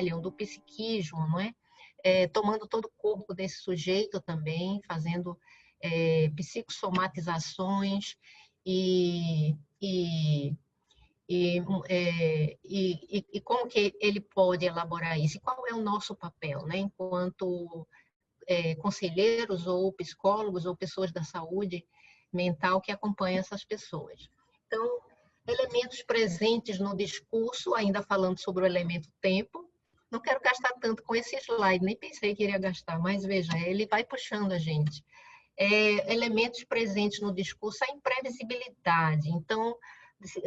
trabalham do psiquismo, não é? Tomando todo o corpo desse sujeito também, fazendo psicossomatizações e, e, e como que ele pode elaborar isso? E qual é o nosso papel, né? Enquanto conselheiros ou psicólogos ou pessoas da saúde mental que acompanham essas pessoas. Então, elementos presentes no discurso, ainda falando sobre o elemento tempo. Não quero gastar tanto com esse slide, nem pensei que iria gastar, mas veja, ele vai puxando a gente. Elementos presentes no discurso, a imprevisibilidade. Então,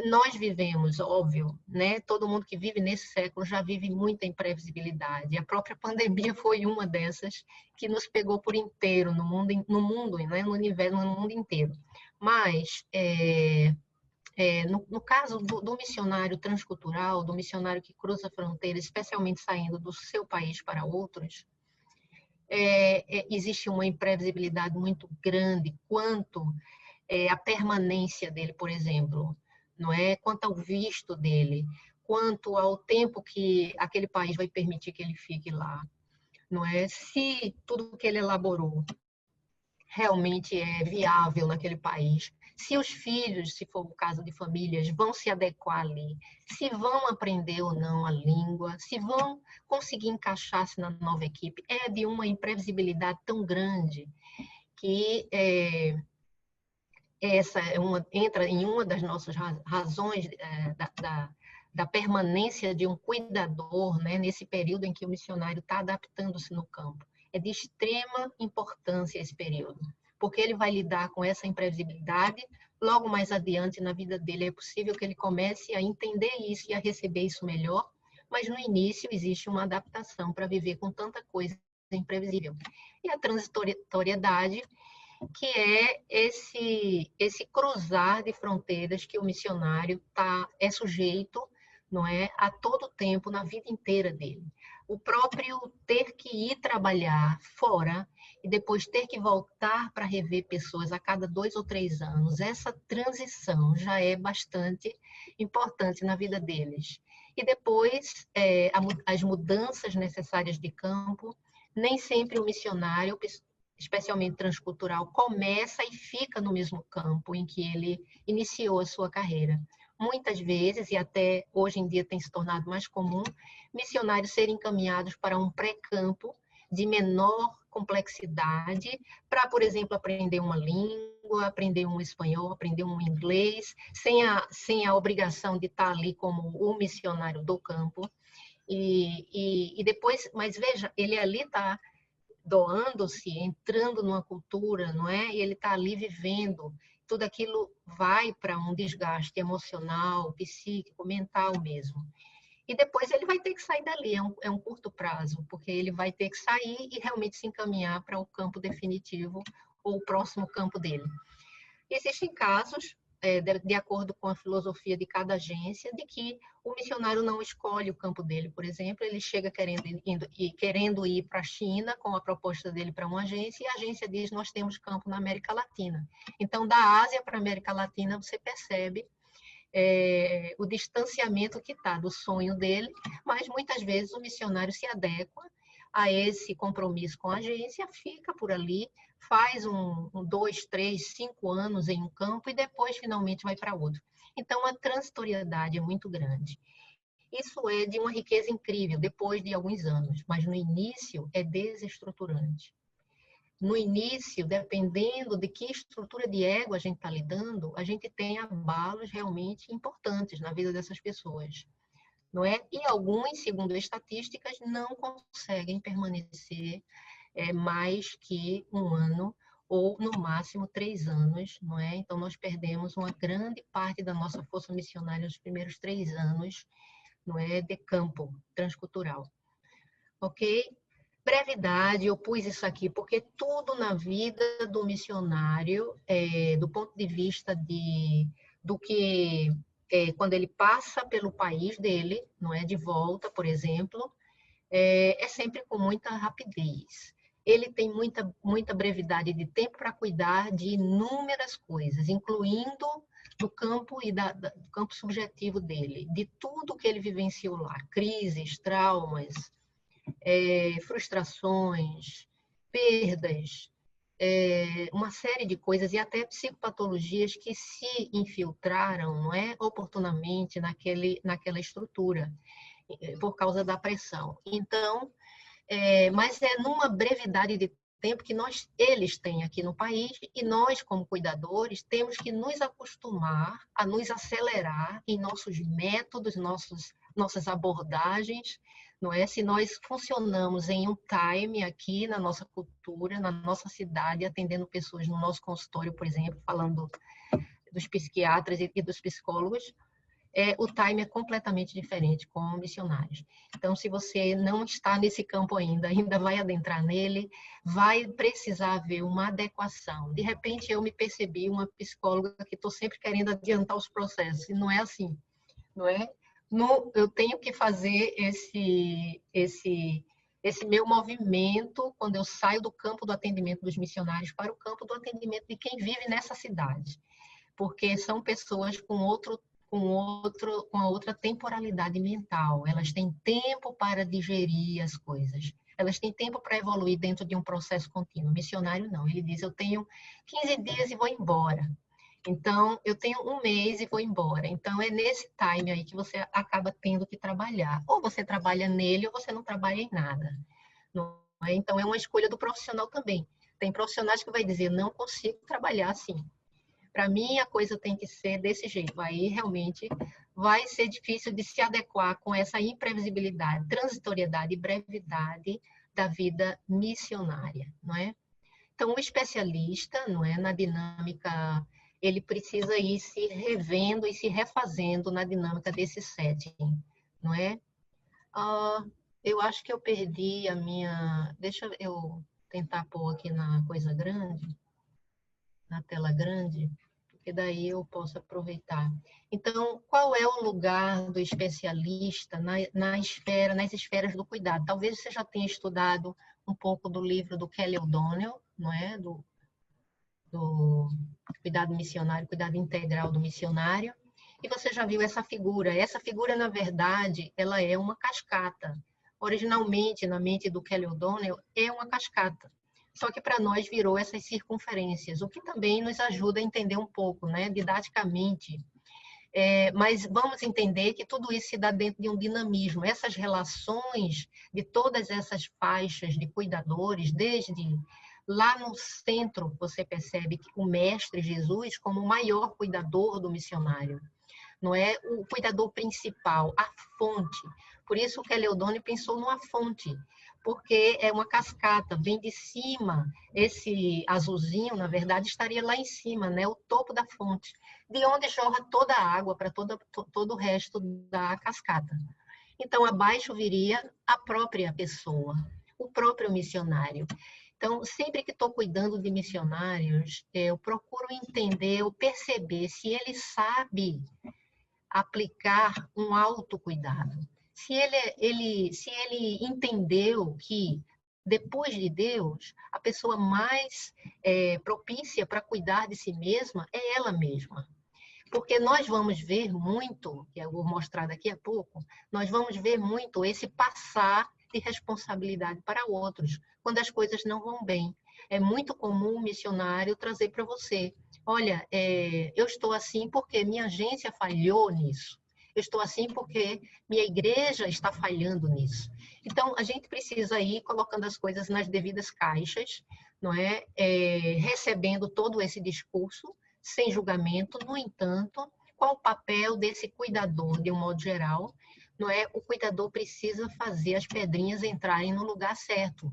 nós vivemos, óbvio, né? Todo mundo que vive nesse século já vive muita imprevisibilidade. A própria pandemia foi uma dessas que nos pegou por inteiro no mundo, né? No universo, no mundo inteiro. Mas no caso do missionário transcultural, do missionário que cruza a fronteira, especialmente saindo do seu país para outros, existe uma imprevisibilidade muito grande quanto a permanência dele, por exemplo, não é? Quanto ao visto dele, quanto ao tempo que aquele país vai permitir que ele fique lá, não é? Se tudo que ele elaborou realmente é viável naquele país, se os filhos, se for o caso de famílias, vão se adequar ali, se vão aprender ou não a língua, se vão conseguir encaixar-se na nova equipe, é de uma imprevisibilidade tão grande que essa entra em uma das nossas razões da permanência de um cuidador, né, nesse período em que o missionário está adaptando-se no campo. É de extrema importância esse período, porque ele vai lidar com essa imprevisibilidade. Logo mais adiante na vida dele é possível que ele comece a entender isso e a receber isso melhor, mas no início existe uma adaptação para viver com tanta coisa imprevisível. E a transitoriedade, que é esse cruzar de fronteiras que o missionário é sujeito, não é, a todo tempo na vida inteira dele. O próprio ter que ir trabalhar fora e depois ter que voltar para rever pessoas a cada 2 ou 3 anos, essa transição já é bastante importante na vida deles. E depois, as mudanças necessárias de campo, nem sempre o missionário, especialmente transcultural, começa e fica no mesmo campo em que ele iniciou a sua carreira. Muitas vezes, e até hoje em dia tem se tornado mais comum, missionários serem encaminhados para um pré-campo de menor complexidade, para, por exemplo, aprender uma língua, aprender um espanhol, aprender um inglês, sem a obrigação de estar ali como o missionário do campo. E depois, mas veja, ele ali está doando-se, entrando numa cultura, não é? E ele está ali vivendo. Tudo aquilo vai para um desgaste emocional, psíquico, mental mesmo. E depois ele vai ter que sair dali, é um curto prazo, porque ele vai ter que sair e realmente se encaminhar para o campo definitivo ou o próximo campo dele. Existem casos, de acordo com a filosofia de cada agência, de que o missionário não escolhe o campo dele, por exemplo, ele chega querendo ir para a China com a proposta dele para uma agência, e a agência diz: nós temos campo na América Latina. Então, da Ásia para a América Latina, você percebe o distanciamento que está do sonho dele, mas muitas vezes o missionário se adequa a esse compromisso com a agência, fica por ali, faz 2, 3, 5 anos em um campo e depois finalmente vai para outro. Então, a transitoriedade é muito grande. Isso é de uma riqueza incrível depois de alguns anos, mas no início é desestruturante. No início, dependendo de que estrutura de ego a gente está lidando, a gente tem abalos realmente importantes na vida dessas pessoas, não é? E alguns, segundo estatísticas, não conseguem permanecer mais que 1 ano ou, no máximo, 3 anos, não é? Então, nós perdemos uma grande parte da nossa força missionária nos primeiros 3 anos, não é? De campo transcultural. Ok? Brevidade, eu pus isso aqui porque tudo na vida do missionário, do ponto de vista do que quando ele passa pelo país dele, não é, de volta, por exemplo, é sempre com muita rapidez. ele tem muita brevidade de tempo para cuidar de inúmeras coisas, incluindo do campo do campo subjetivo dele, de tudo que ele vivenciou lá, crises, traumas, frustrações, perdas, uma série de coisas e até psicopatologias que se infiltraram, não é, oportunamente naquela estrutura por causa da pressão. Então, mas é numa brevidade de tempo que eles têm aqui no país e nós, como cuidadores, temos que nos acostumar a nos acelerar em nossos métodos, nossas abordagens, não é? Se nós funcionamos em um time aqui na nossa cultura, na nossa cidade, atendendo pessoas no nosso consultório, por exemplo, falando dos psiquiatras e dos psicólogos, o time é completamente diferente com missionários. Então, se você não está nesse campo ainda vai adentrar nele, vai precisar haver uma adequação. De repente, eu me percebi uma psicóloga que estou sempre querendo adiantar os processos, e não é assim, não é? Eu tenho que fazer esse meu movimento quando eu saio do campo do atendimento dos missionários para o campo do atendimento de quem vive nessa cidade, porque são pessoas com a outra temporalidade mental. Elas têm tempo para digerir as coisas. Elas têm tempo para evoluir dentro de um processo contínuo. O missionário não. Ele diz, eu tenho 15 dias e vou embora. Então, eu tenho um mês e vou embora. Então, é nesse time aí que você acaba tendo que trabalhar. Ou você trabalha nele, ou você não trabalha em nada. Não é? Então, é uma escolha do profissional também. Tem profissionais que vai dizer, não consigo trabalhar assim. Para mim, a coisa tem que ser desse jeito. Aí, realmente, vai ser difícil de se adequar com essa imprevisibilidade, transitoriedade e brevidade da vida missionária, não é? Então, o especialista, não é, na dinâmica, ele precisa ir se revendo e se refazendo na dinâmica desse setting, não é? Eu acho que eu perdi a minha... Deixa eu tentar pôr aqui na coisa grande, na tela grande, porque daí eu posso aproveitar. Então, qual é o lugar do especialista nas esferas do cuidado? Talvez você já tenha estudado um pouco do livro do Kelly O'Donnell, não é? Do cuidado missionário, cuidado integral do missionário, e você já viu essa figura. Essa figura, na verdade, ela é uma cascata. Originalmente, na mente do Kelly O'Donnell, é uma cascata. Só que para nós virou essas circunferências, o que também nos ajuda a entender um pouco, né, didaticamente. Mas vamos entender que tudo isso se dá dentro de um dinamismo. Essas relações de todas essas faixas de cuidadores, desde lá no centro, você percebe que o Mestre Jesus como o maior cuidador do missionário, não é o cuidador principal, a fonte. Por isso que Leodone pensou numa fonte, porque é uma cascata, vem de cima, esse azulzinho, na verdade, estaria lá em cima, né? O topo da fonte, de onde jorra toda a água para todo o resto da cascata. Então, abaixo viria a própria pessoa, o próprio missionário. Então, sempre que estou cuidando de missionários, eu procuro entender, eu perceber se ele sabe aplicar um autocuidado. Se ele entendeu que, depois de Deus, a pessoa mais propícia para cuidar de si mesma é ela mesma. Porque nós vamos ver muito, que eu vou mostrar daqui a pouco, nós vamos ver muito esse passar de responsabilidade para outros, quando as coisas não vão bem. É muito comum o missionário trazer para você, olha, eu estou assim porque minha agência falhou nisso. Eu estou assim porque minha igreja está falhando nisso. Então, a gente precisa ir colocando as coisas nas devidas caixas, não é? Recebendo todo esse discurso, sem julgamento. No entanto, qual o papel desse cuidador, de um modo geral? Não é? O cuidador precisa fazer as pedrinhas entrarem no lugar certo,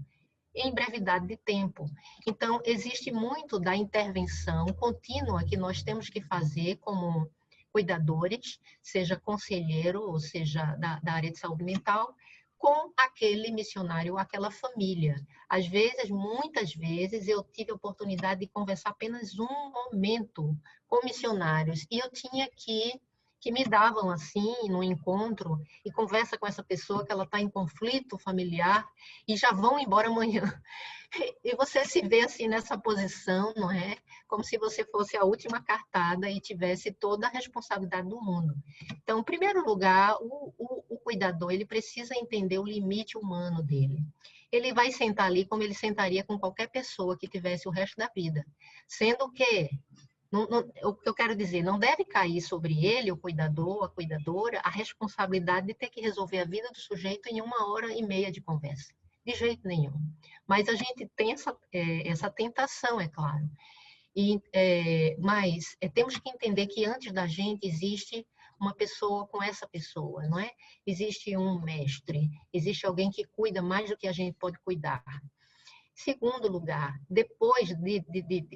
em brevidade de tempo. Então, existe muito da intervenção contínua que nós temos que fazer como cuidadores, seja conselheiro, ou seja, da área de saúde mental, com aquele missionário, aquela família. Às vezes, muitas vezes, eu tive a oportunidade de conversar apenas um momento com missionários, e eu tinha que que me davam assim, no encontro, e conversa com essa pessoa que ela está em conflito familiar e já vão embora amanhã. E você se vê assim nessa posição, não é? Como se você fosse a última cartada e tivesse toda a responsabilidade do mundo. Então, em primeiro lugar, o cuidador, ele precisa entender o limite humano dele. Ele vai sentar ali como ele sentaria com qualquer pessoa que tivesse o resto da vida. Sendo que, o que eu quero dizer, não deve cair sobre ele, o cuidador, a cuidadora, a responsabilidade de ter que resolver a vida do sujeito em 1h30 de conversa. De jeito nenhum. Mas a gente tem essa tentação, é claro. Mas temos que entender que antes da gente existe uma pessoa com essa pessoa, não é? Existe um mestre, existe alguém que cuida mais do que a gente pode cuidar. Segundo lugar, depois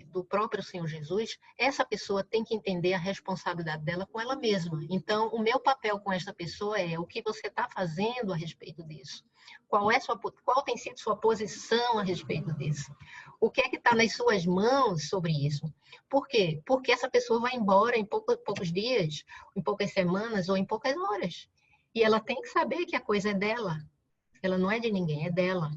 do próprio Senhor Jesus, essa pessoa tem que entender a responsabilidade dela com ela mesma. Então, o meu papel com essa pessoa é o que você está fazendo a respeito disso. Qual tem sido sua posição a respeito disso? O que é que está nas suas mãos sobre isso? Por quê? Porque essa pessoa vai embora em poucos dias, em poucas semanas ou em poucas horas. E ela tem que saber que a coisa é dela. Ela não é de ninguém, é dela.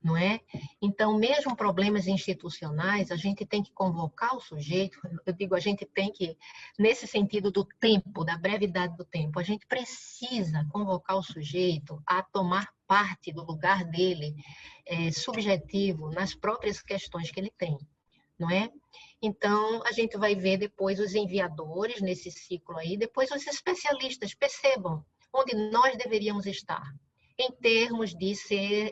Não é? Então, mesmo problemas institucionais, a gente tem que convocar o sujeito, eu digo, a gente tem que, nesse sentido do tempo, da brevidade do tempo, a gente precisa convocar o sujeito a tomar parte do lugar dele, subjetivo, nas próprias questões que ele tem, não é? Então, a gente vai ver depois os enviadores nesse ciclo aí, depois os especialistas, percebam onde nós deveríamos estar, em termos de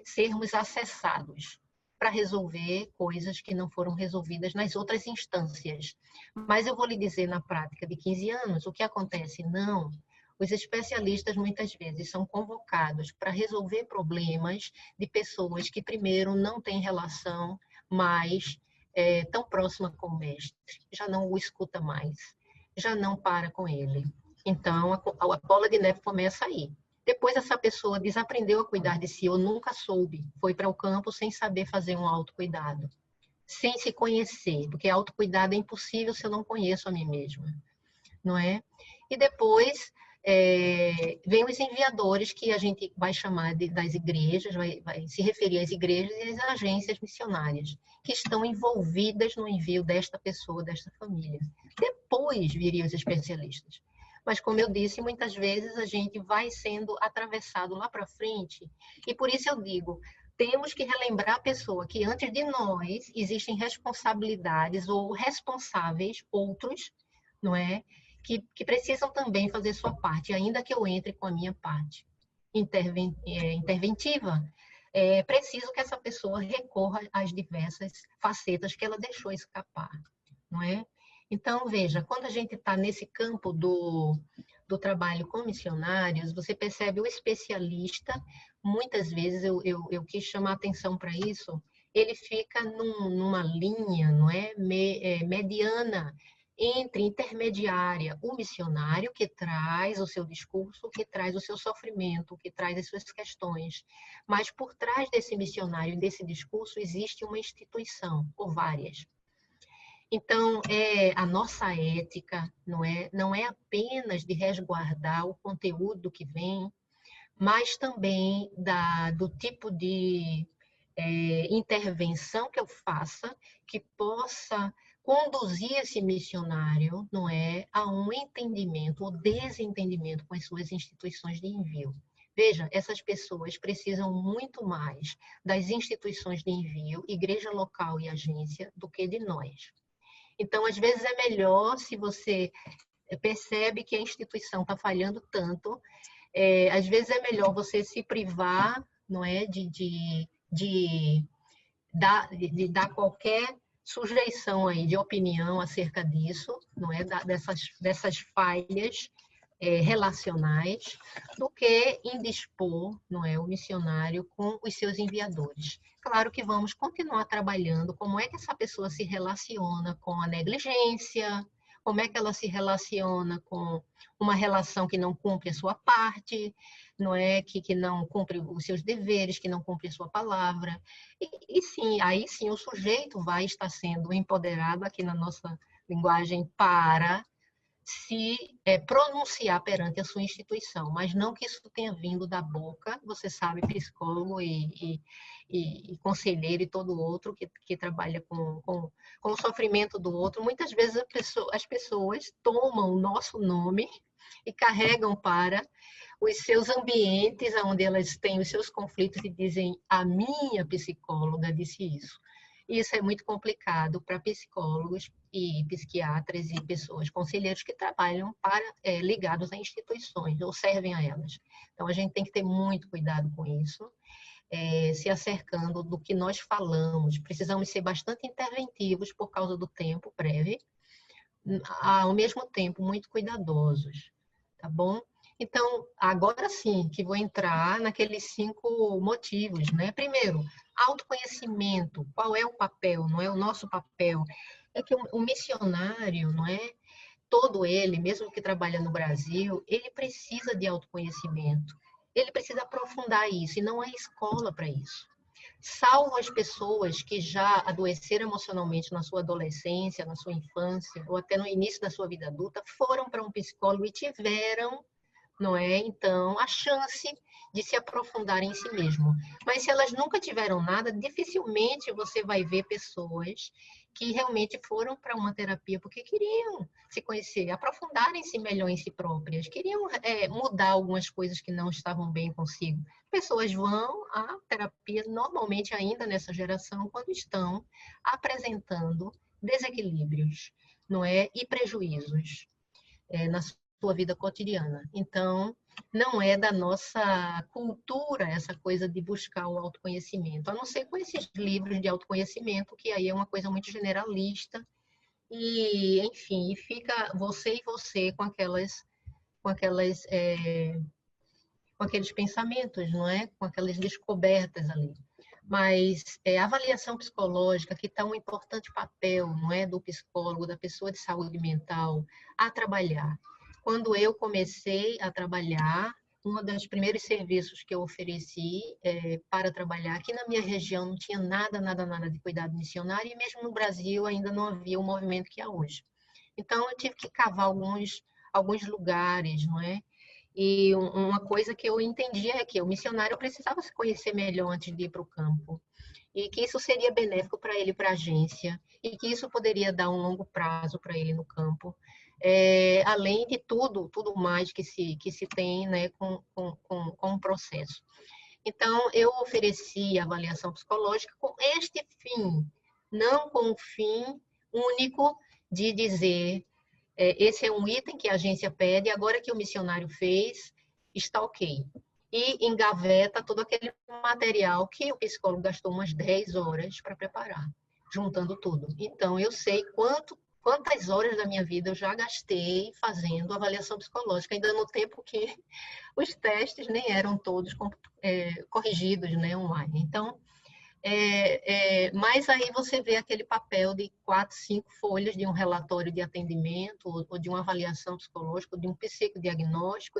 sermos acessados para resolver coisas que não foram resolvidas nas outras instâncias. Mas eu vou lhe dizer, na prática de 15 anos, o que acontece? Não. Os especialistas, muitas vezes, são convocados para resolver problemas de pessoas que, primeiro, não têm relação mais tão próxima com o mestre, já não o escuta mais, já não para com ele. Então, a bola de neve começa aí. Depois essa pessoa desaprendeu a cuidar de si ou nunca soube, foi para o campo sem saber fazer um autocuidado, sem se conhecer, porque autocuidado é impossível se eu não conheço a mim mesma, não é? E depois vem os enviadores, que a gente vai chamar das igrejas, vai se referir às igrejas e às agências missionárias, que estão envolvidas no envio desta pessoa, desta família. Depois viriam os especialistas. Mas, como eu disse, muitas vezes a gente vai sendo atravessado lá para frente. E por isso eu digo, temos que relembrar a pessoa que antes de nós existem responsabilidades ou responsáveis, outros, não é? Que precisam também fazer sua parte, ainda que eu entre com a minha parte interventiva. É preciso que essa pessoa recorra às diversas facetas que ela deixou escapar, não é? Então, veja, quando a gente está nesse campo do trabalho com missionários, você percebe o especialista, muitas vezes eu quis chamar a atenção para isso, ele fica numa linha, não é? Mediana, intermediária, o missionário que traz o seu discurso, que traz o seu sofrimento, que traz as suas questões. Mas por trás desse missionário e desse discurso existe uma instituição, ou várias. Então, a nossa ética não é apenas de resguardar o conteúdo que vem, mas também do tipo de intervenção que eu faça, que possa conduzir esse missionário, não é, a um entendimento ou desentendimento com as suas instituições de envio. Veja, essas pessoas precisam muito mais das instituições de envio, igreja local e agência, do que de nós. Então, às vezes é melhor, se você percebe que a instituição está falhando tanto, às vezes é melhor você se privar, não é, de dar qualquer sujeição aí de opinião acerca disso, não é, dessas falhas relacionais, do que indispor, não é, o missionário com os seus enviadores. Claro que vamos continuar trabalhando como é que essa pessoa se relaciona com a negligência, como é que ela se relaciona com uma relação que não cumpre a sua parte, não é, que não cumpre os seus deveres, que não cumpre a sua palavra. E sim, aí sim o sujeito vai estar sendo empoderado aqui na nossa linguagem para se pronunciar perante a sua instituição, mas não que isso tenha vindo da boca, você sabe, psicólogo e conselheiro e todo outro que trabalha com o sofrimento do outro. Muitas vezes as pessoas tomam o nosso nome e carregam para os seus ambientes, onde elas têm os seus conflitos e dizem: a minha psicóloga disse isso. Isso é muito complicado para psicólogos e psiquiatras e pessoas, conselheiros que trabalham ligados a instituições ou servem a elas. Então, a gente tem que ter muito cuidado com isso, se acercando do que nós falamos. Precisamos ser bastante interventivos por causa do tempo breve, ao mesmo tempo muito cuidadosos, tá bom? Então, agora sim, que vou entrar naqueles 5 motivos, né? Primeiro, autoconhecimento. Qual é o papel? Não é o nosso papel? É que o missionário, não é? Todo ele, mesmo que trabalha no Brasil, ele precisa de autoconhecimento. Ele precisa aprofundar isso, e não há escola para isso. Salvo as pessoas que já adoeceram emocionalmente na sua adolescência, na sua infância, ou até no início da sua vida adulta, foram para um psicólogo e tiveram, não é? Então, a chance de se aprofundar em si mesmo. Mas se elas nunca tiveram nada, dificilmente você vai ver pessoas que realmente foram para uma terapia porque queriam se conhecer, aprofundarem-se melhor em si próprias, queriam mudar algumas coisas que não estavam bem consigo. Pessoas vão à terapia normalmente ainda nessa geração quando estão apresentando desequilíbrios, não é? E prejuízos na sua vida cotidiana. Então, não é da nossa cultura essa coisa de buscar o autoconhecimento, a não ser com esses livros de autoconhecimento, que aí é uma coisa muito generalista, e, enfim, fica você e você com aqueles pensamentos, não é? Com aquelas descobertas ali. Mas a avaliação psicológica, que está um importante papel, não é, do psicólogo, da pessoa de saúde mental, a trabalhar. Quando eu comecei a trabalhar, um dos primeiros serviços que eu ofereci para trabalhar aqui na minha região não tinha nada de cuidado missionário, e mesmo no Brasil ainda não havia o movimento que há hoje. Então, eu tive que cavar alguns lugares, não é? E uma coisa que eu entendi é que o missionário precisava se conhecer melhor antes de ir para o campo, e que isso seria benéfico para ele, para a agência, e que isso poderia dar um longo prazo para ele no campo, além de tudo mais que se tem, né, com o processo. Então, eu ofereci avaliação psicológica com este fim, não com o fim único de dizer esse é um item que a agência pede, agora que o missionário fez, está ok. E engaveta todo aquele material que o psicólogo gastou umas 10 horas para preparar, juntando tudo. Então, eu sei quantas horas da minha vida eu já gastei fazendo avaliação psicológica, ainda no tempo que os testes nem eram todos corrigidos, né, online. Então, mas aí você vê aquele papel de 4, 5 folhas de um relatório de atendimento ou de uma avaliação psicológica, ou de um psicodiagnóstico,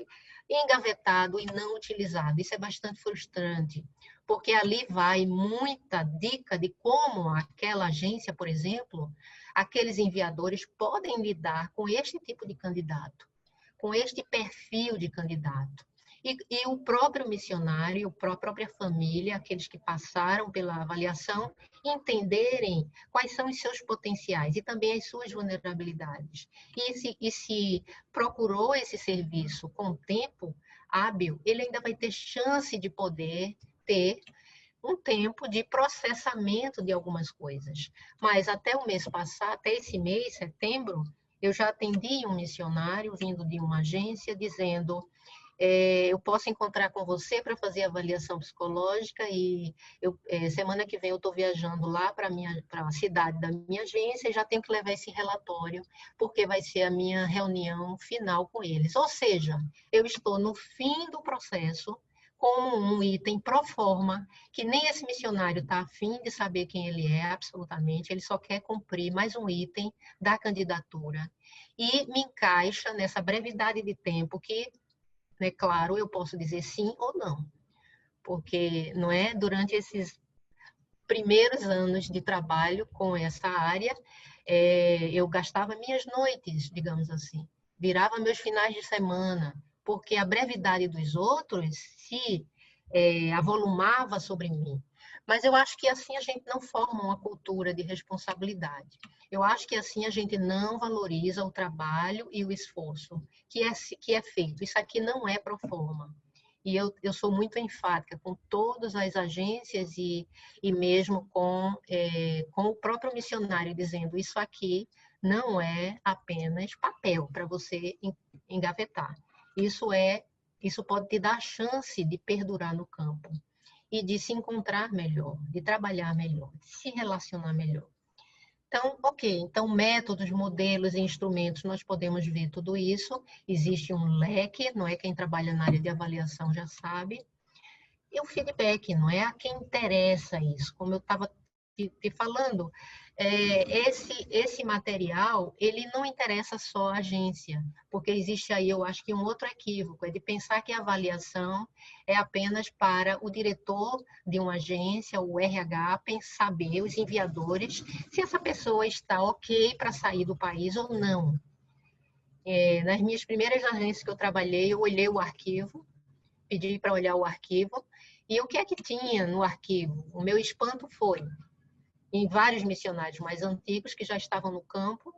engavetado e não utilizado. Isso é bastante frustrante, porque ali vai muita dica de como aquela agência, por exemplo, aqueles enviadores podem lidar com este tipo de candidato, com este perfil de candidato. E o próprio missionário, a própria família, aqueles que passaram pela avaliação, entenderem quais são os seus potenciais e também as suas vulnerabilidades. E se procurou esse serviço com tempo hábil, ele ainda vai ter chance de poder ter um tempo de processamento de algumas coisas. Mas até o mês passado, até esse mês, setembro, eu já atendi um missionário vindo de uma agência dizendo: eu posso encontrar com você para fazer avaliação psicológica, e semana que vem eu estou viajando lá para a cidade da minha agência e já tenho que levar esse relatório, porque vai ser a minha reunião final com eles. Ou seja, eu estou no fim do processo, como um item pro forma, que nem esse missionário está afim de saber quem ele é, absolutamente, ele só quer cumprir mais um item da candidatura. E me encaixa nessa brevidade de tempo que, né, claro, eu posso dizer sim ou não, porque não é durante esses primeiros anos de trabalho com essa área, eu gastava minhas noites, digamos assim, virava meus finais de semana, porque a brevidade dos outros se avolumava sobre mim. Mas eu acho que assim a gente não forma uma cultura de responsabilidade. Eu acho que assim a gente não valoriza o trabalho e o esforço que é feito. Isso aqui não é pro forma. E eu sou muito enfática com todas as agências e mesmo com o próprio missionário, dizendo isso aqui não é apenas papel para você engavetar. Isso pode te dar a chance de perdurar no campo e de se encontrar melhor, de trabalhar melhor, de se relacionar melhor. Então, ok, então métodos, modelos e instrumentos, nós podemos ver tudo isso. Existe um leque, não é? Quem trabalha na área de avaliação já sabe. E o feedback, não é? A quem interessa isso. Como eu estava te falando, esse material, ele não interessa só a agência, porque existe aí, eu acho que um outro equívoco, é de pensar que a avaliação é apenas para o diretor de uma agência, o RH, saber, os enviadores, se essa pessoa está ok para sair do país ou não. Nas minhas primeiras agências que eu trabalhei, eu olhei o arquivo, pedi para olhar o arquivo, e o que é que tinha no arquivo? O meu espanto foi, em vários missionários mais antigos que já estavam no campo,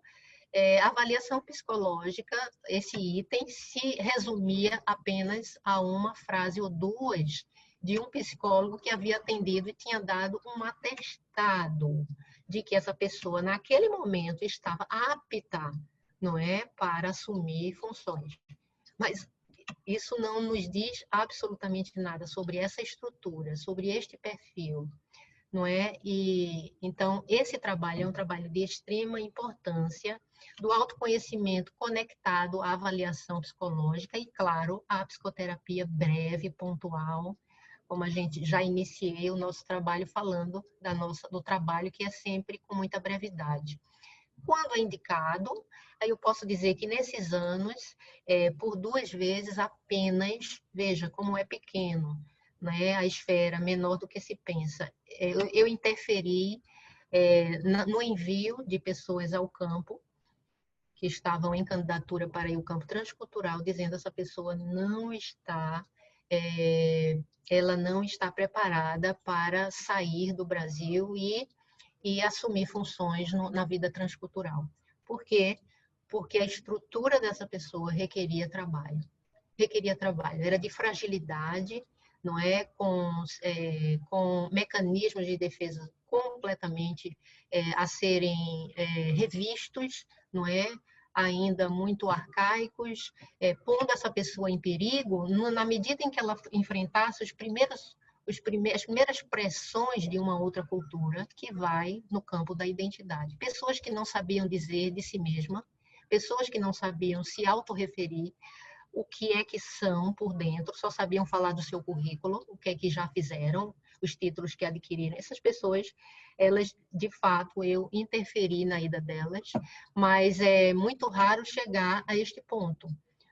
a avaliação psicológica, esse item, se resumia apenas a uma frase ou duas de um psicólogo que havia atendido e tinha dado um atestado de que essa pessoa, naquele momento, estava apta, não é, para assumir funções. Mas isso não nos diz absolutamente nada sobre essa estrutura, sobre este perfil, não é? E então esse trabalho é um trabalho de extrema importância do autoconhecimento conectado à avaliação psicológica e, claro, à psicoterapia breve, pontual, como a gente já iniciei o nosso trabalho falando do trabalho que é sempre com muita brevidade. Quando é indicado, aí eu posso dizer que nesses anos, por 2 vezes apenas, veja como é pequeno, né? A esfera menor do que se pensa. Eu interferi no envio de pessoas ao campo, que estavam em candidatura para ir ao campo transcultural, dizendo que essa pessoa não está, ela não está preparada para sair do Brasil e assumir funções na vida transcultural. Por quê? Porque a estrutura dessa pessoa requeria trabalho. Era de fragilidade, não é? Com mecanismos de defesa completamente a serem revistos, não é? Ainda muito arcaicos, pondo essa pessoa em perigo, na medida em que ela enfrentasse as primeiras pressões de uma outra cultura que vai no campo da identidade. Pessoas que não sabiam dizer de si mesma, pessoas que não sabiam se autorreferir, o que é que são por dentro, só sabiam falar do seu currículo, o que é que já fizeram, os títulos que adquiriram. Essas pessoas, elas, de fato, eu interferi na ida delas, mas é muito raro chegar a este ponto,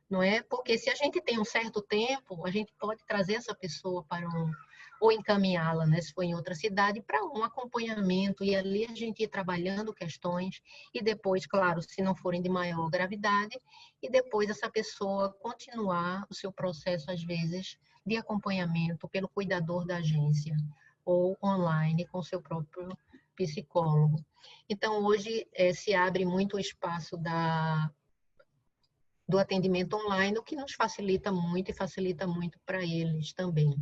não é? Porque se a gente tem um certo tempo, a gente pode trazer essa pessoa para ou encaminhá-la, né, se for em outra cidade, para um acompanhamento, e ali a gente ir trabalhando questões, e depois, claro, se não forem de maior gravidade, e depois essa pessoa continuar o seu processo, às vezes, de acompanhamento pelo cuidador da agência, ou online com seu próprio psicólogo. Então, hoje se abre muito o espaço do atendimento online, o que nos facilita muito e facilita muito para eles também.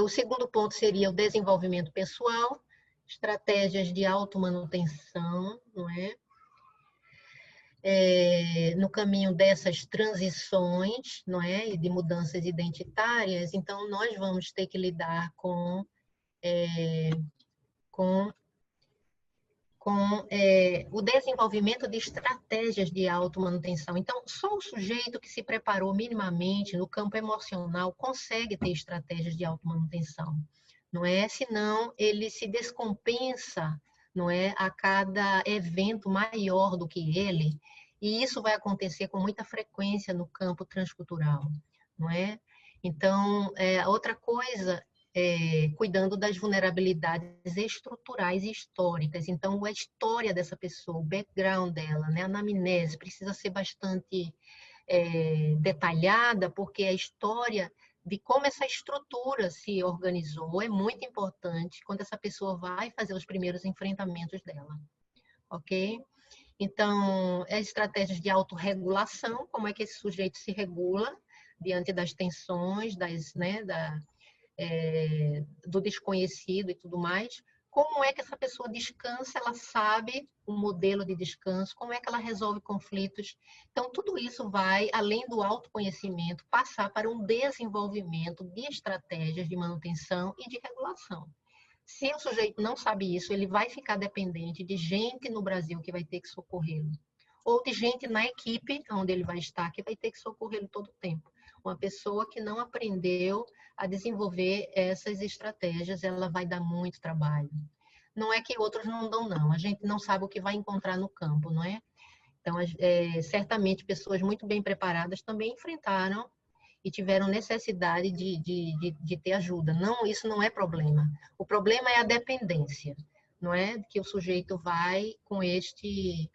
O segundo ponto seria o desenvolvimento pessoal, estratégias de automanutenção, não é? No caminho dessas transições, não é? E de mudanças identitárias, então nós vamos ter que lidar com o desenvolvimento de estratégias de automanutenção. Então, só o sujeito que se preparou minimamente no campo emocional consegue ter estratégias de automanutenção, não é? Senão, ele se descompensa, não é? A cada evento maior do que ele, e isso vai acontecer com muita frequência no campo transcultural, não é? Então, outra coisa cuidando das vulnerabilidades estruturais e históricas. Então, a história dessa pessoa, o background dela, né, a anamnese precisa ser bastante detalhada, porque a história de como essa estrutura se organizou é muito importante quando essa pessoa vai fazer os primeiros enfrentamentos dela, ok? Então, estratégias de autorregulação, como é que esse sujeito se regula diante das tensões, do desconhecido e tudo mais. Como é que essa pessoa descansa, ela sabe o modelo de descanso, como é que ela resolve conflitos. Então, tudo isso vai, além do autoconhecimento, passar para um desenvolvimento de estratégias de manutenção e de regulação. Se o sujeito não sabe isso, ele vai ficar dependente de gente no Brasil que vai ter que socorrê-lo, ou de gente na equipe onde ele vai estar que vai ter que socorrê-lo todo o tempo. Uma pessoa que não aprendeu a desenvolver essas estratégias, ela vai dar muito trabalho. Não é que outros não dão, não. A gente não sabe o que vai encontrar no campo, não é? Então, certamente, pessoas muito bem preparadas também enfrentaram e tiveram necessidade de ter ajuda. Não, isso não é problema. O problema é a dependência, não é? Que o sujeito vai com este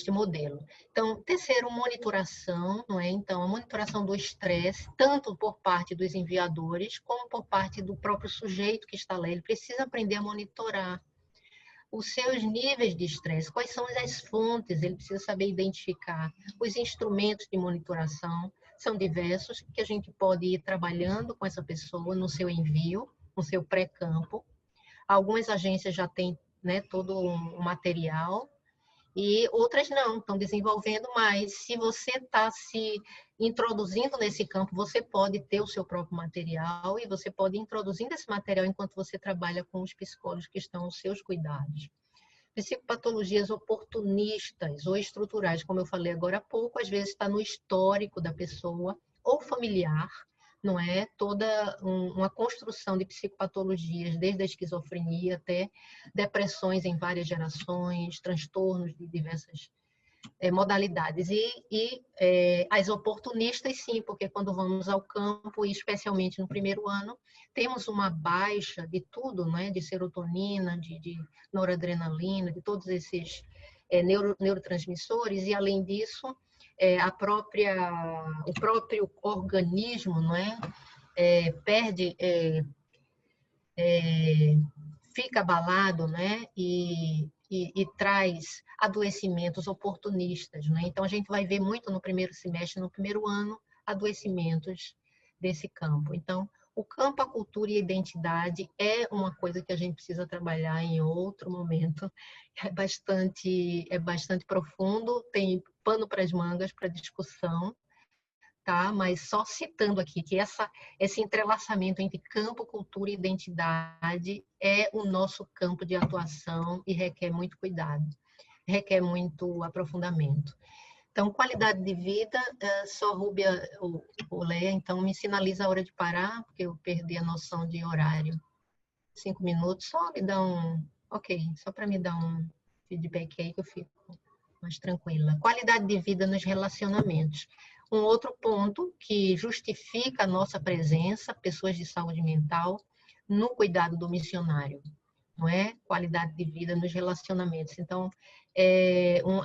modelo. Então, terceiro, monitoração, não é? Então, a monitoração do estresse, tanto por parte dos enviadores, como por parte do próprio sujeito que está lá. Ele precisa aprender a monitorar os seus níveis de estresse, quais são as fontes, ele precisa saber identificar. Os instrumentos de monitoração são diversos, que a gente pode ir trabalhando com essa pessoa no seu envio, no seu pré-campo. Algumas agências já têm, né, todo um material, e outras não, estão desenvolvendo mais. Se você está se introduzindo nesse campo, você pode ter o seu próprio material e você pode ir introduzindo esse material enquanto você trabalha com os psicólogos que estão aos seus cuidados. Psicopatologias oportunistas ou estruturais, como eu falei agora há pouco, às vezes está no histórico da pessoa ou familiar, não é? Toda uma construção de psicopatologias, desde a esquizofrenia até depressões em várias gerações, transtornos de diversas modalidades. As oportunistas, sim, porque quando vamos ao campo, e especialmente no primeiro ano, temos uma baixa de tudo, né? De serotonina, de noradrenalina, de todos esses neurotransmissores, e além disso, o próprio organismo, não é? Perde, fica abalado, né? E traz adoecimentos oportunistas, né? Então, a gente vai ver muito no primeiro semestre, no primeiro ano, adoecimentos desse campo. Então, o campo, a cultura e a identidade é uma coisa que a gente precisa trabalhar em outro momento. É bastante profundo, tem pano para as mangas para discussão, tá? Mas só citando aqui que esse entrelaçamento entre campo, cultura e identidade é o nosso campo de atuação e requer muito cuidado, requer muito aprofundamento. Então, qualidade de vida, só Rúbia ou Léa, então me sinaliza a hora de parar, porque eu perdi a noção de horário. 5 minutos, só me dá só para me dar um feedback aí que eu fico mais tranquila. Qualidade de vida nos relacionamentos. Um outro ponto que justifica a nossa presença, pessoas de saúde mental, no cuidado do missionário, não é? Qualidade de vida nos relacionamentos. Então,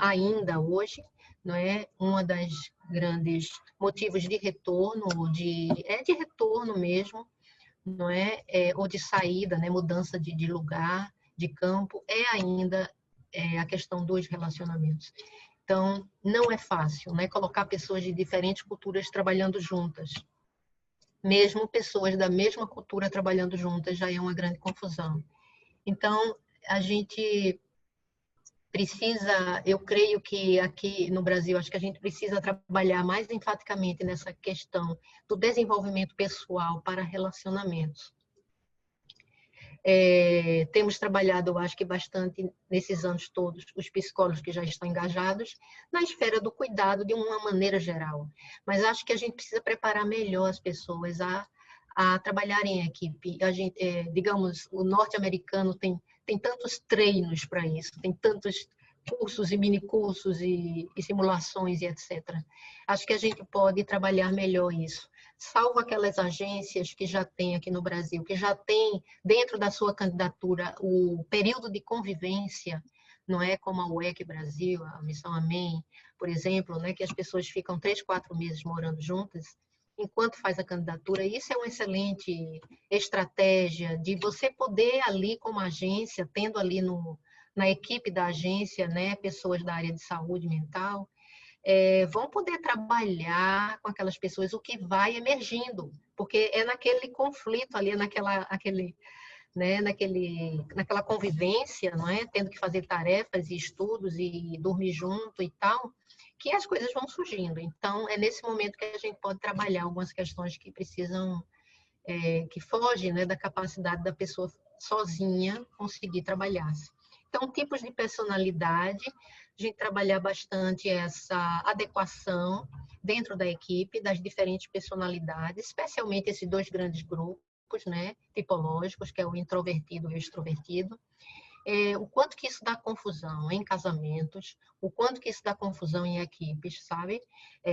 ainda hoje, não é? Uma das grandes motivos de retorno, de retorno mesmo, não é? Ou de saída, né? Mudança de lugar, de campo, ainda a questão dos relacionamentos. Então, não é fácil, né? Colocar pessoas de diferentes culturas trabalhando juntas. Mesmo pessoas da mesma cultura trabalhando juntas já é uma grande confusão. Então, a gente precisa, eu creio que aqui no Brasil, acho que a gente precisa trabalhar mais enfaticamente nessa questão do desenvolvimento pessoal para relacionamentos. Temos trabalhado, eu acho que bastante nesses anos todos, os psicólogos que já estão engajados na esfera do cuidado de uma maneira geral. Mas acho que a gente precisa preparar melhor as pessoas a trabalhar em equipe. A gente, digamos, o norte-americano tem tantos treinos para isso, tem tantos cursos e minicursos e simulações e etc. Acho que a gente pode trabalhar melhor isso. salvo aquelas agências que já tem aqui no Brasil, que já tem dentro da sua candidatura o período de convivência, não é como a UEC Brasil, a Missão Amém, por exemplo, né, que as pessoas ficam 3, 4 meses morando juntas, enquanto faz a candidatura. Isso é uma excelente estratégia de você poder ali, como agência, tendo ali na equipe da agência, né, pessoas da área de saúde mental, vão poder trabalhar com aquelas pessoas o que vai emergindo, porque é naquele conflito ali, naquela convivência, não é? Tendo que fazer tarefas e estudos e dormir junto e tal, que as coisas vão surgindo. Então, é nesse momento que a gente pode trabalhar algumas questões que precisam, que fogem, né, da capacidade da pessoa sozinha conseguir trabalhar. Então, tipos de personalidade, a gente trabalhar bastante essa adequação dentro da equipe, das diferentes personalidades, especialmente esses 2 grandes grupos, né, tipológicos, que é o introvertido e o extrovertido. O quanto que isso dá confusão em casamentos, o quanto que isso dá confusão em equipes, sabe?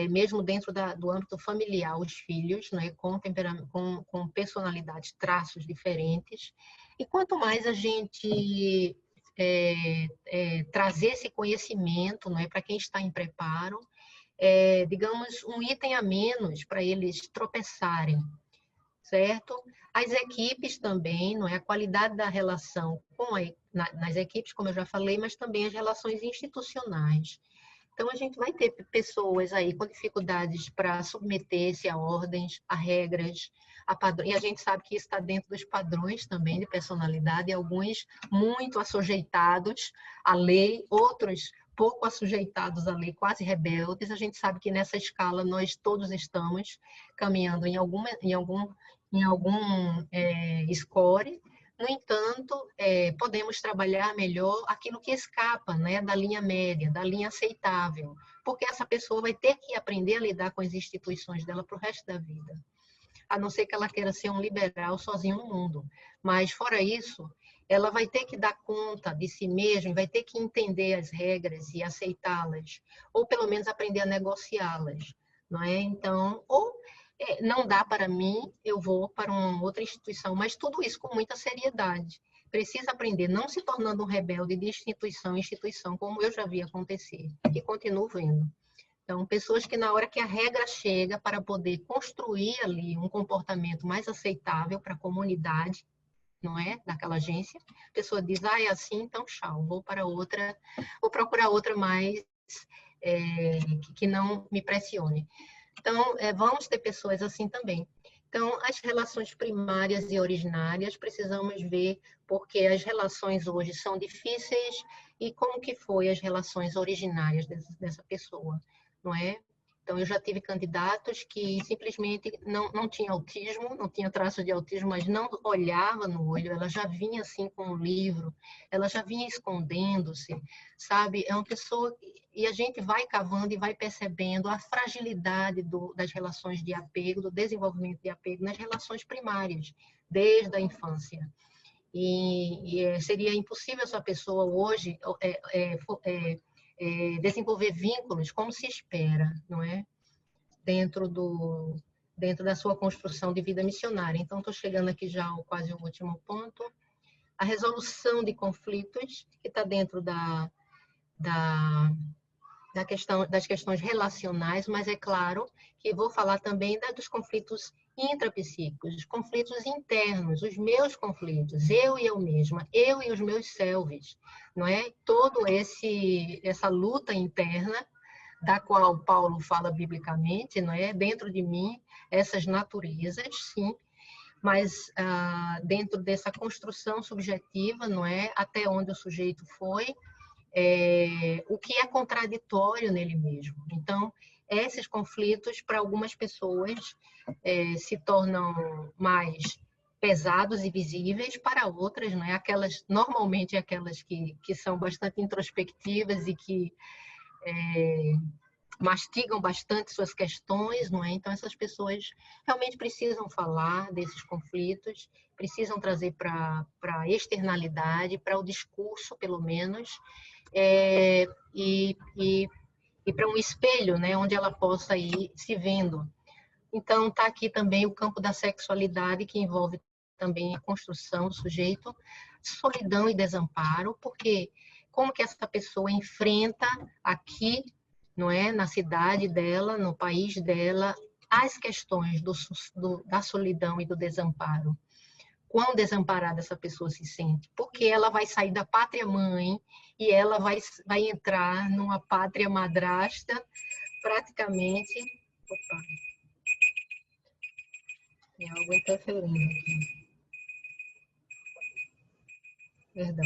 Mesmo dentro do âmbito familiar, os filhos, né, com personalidades, traços diferentes. E quanto mais a gente trazer esse conhecimento, né, para quem está em preparo, digamos, um item a menos para eles tropeçarem, certo? As equipes também, não é? A qualidade da relação nas equipes, como eu já falei, mas também as relações institucionais. Então, a gente vai ter pessoas aí com dificuldades para submeter-se a ordens, a regras, a padrões. E a gente sabe que isso está dentro dos padrões também de personalidade, e alguns muito assujeitados à lei, outros pouco assujeitados à lei, quase rebeldes. A gente sabe que nessa escala nós todos estamos caminhando em algum score. No entanto, podemos trabalhar melhor aquilo que escapa, né, da linha média, da linha aceitável, porque essa pessoa vai ter que aprender a lidar com as instituições dela para o resto da vida, a não ser que ela queira ser um liberal sozinho no mundo. Mas, fora isso, ela vai ter que dar conta de si mesma, vai ter que entender as regras e aceitá-las, ou pelo menos aprender a negociá-las, não é? Então, não dá para mim, eu vou para uma outra instituição, mas tudo isso com muita seriedade. Precisa aprender, não se tornando um rebelde de instituição em instituição, como eu já vi acontecer, e continuo vendo. Então, pessoas que na hora que a regra chega para poder construir ali um comportamento mais aceitável para a comunidade, não é? Daquela agência, a pessoa diz, é assim, então tchau, vou procurar outra mais que não me pressione. Então, vamos ter pessoas assim também. Então, as relações primárias e originárias, precisamos ver porque as relações hoje são difíceis e como que foi as relações originárias dessa pessoa, não é? Então, eu já tive candidatos que simplesmente não tinha autismo, não tinha traço de autismo, mas não olhava no olho, ela já vinha assim com o livro, ela já vinha escondendo-se, sabe? É uma pessoa... E a gente vai cavando e vai percebendo a fragilidade das relações de apego, do desenvolvimento de apego nas relações primárias, desde a infância. E seria impossível essa pessoa hoje desenvolver vínculos como se espera, não é? Dentro da sua construção de vida missionária. Então, estou chegando aqui já ao quase o último ponto. A resolução de conflitos, que está dentro das questões relacionais, mas é claro que vou falar também dos conflitos intrapsíquicos, os conflitos internos, os meus conflitos, eu e eu mesma, eu e os meus selves, não é? Essa luta interna da qual Paulo fala biblicamente, não é? Dentro de mim, essas naturezas, sim, mas dentro dessa construção subjetiva, não é? Até onde o sujeito foi, o que é contraditório nele mesmo. Então, esses conflitos, para algumas pessoas, se tornam mais pesados e visíveis, para outras, né? Normalmente aquelas que são bastante introspectivas e que mastigam bastante suas questões, não é? Então, essas pessoas realmente precisam falar desses conflitos, precisam trazer para a externalidade, para o discurso, pelo menos, e para um espelho, né, onde ela possa ir se vendo. Então, está aqui também o campo da sexualidade, que envolve também a construção do sujeito, solidão e desamparo, porque como que essa pessoa enfrenta aqui, não é, na cidade dela, no país dela, as questões da solidão e do desamparo. Quão desamparada essa pessoa se sente, porque ela vai sair da pátria mãe e ela vai entrar numa pátria madrasta praticamente. Opa, tem algo interferindo aqui. Perdão.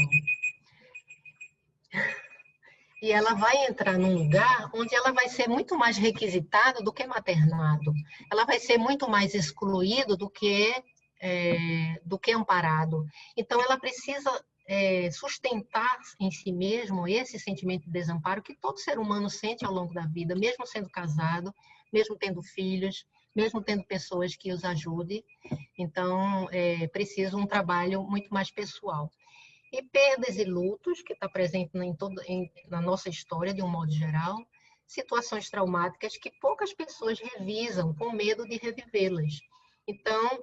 E ela vai entrar num lugar onde ela vai ser muito mais requisitada do que maternado. Ela vai ser muito mais excluído do que amparado. Então, ela precisa sustentar em si mesmo esse sentimento de desamparo que todo ser humano sente ao longo da vida, mesmo sendo casado, mesmo tendo filhos, mesmo tendo pessoas que os ajudem. Então, precisa um trabalho muito mais pessoal. E perdas e lutos, que está presente na nossa história, de um modo geral, situações traumáticas que poucas pessoas revisam, com medo de revivê-las. Então,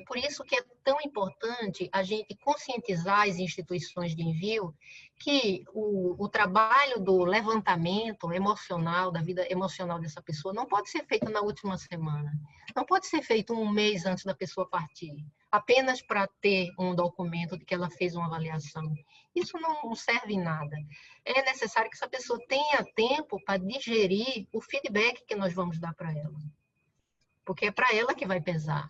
por isso que é tão importante a gente conscientizar as instituições de envio que o trabalho do levantamento emocional, da vida emocional dessa pessoa, não pode ser feito na última semana, não pode ser feito um mês antes da pessoa partir, apenas para ter um documento de que ela fez uma avaliação. Isso não serve em nada. É necessário que essa pessoa tenha tempo para digerir o feedback que nós vamos dar para ela, porque é para ela que vai pesar,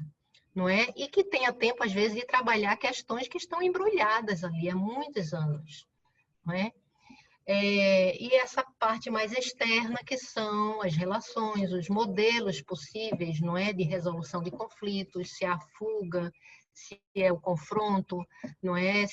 não é? E que tenha tempo, às vezes, de trabalhar questões que estão embrulhadas ali há muitos anos, não é? E essa parte mais externa, que são as relações, os modelos possíveis, não é, de resolução de conflitos, se é a fuga, se é o confronto, não é,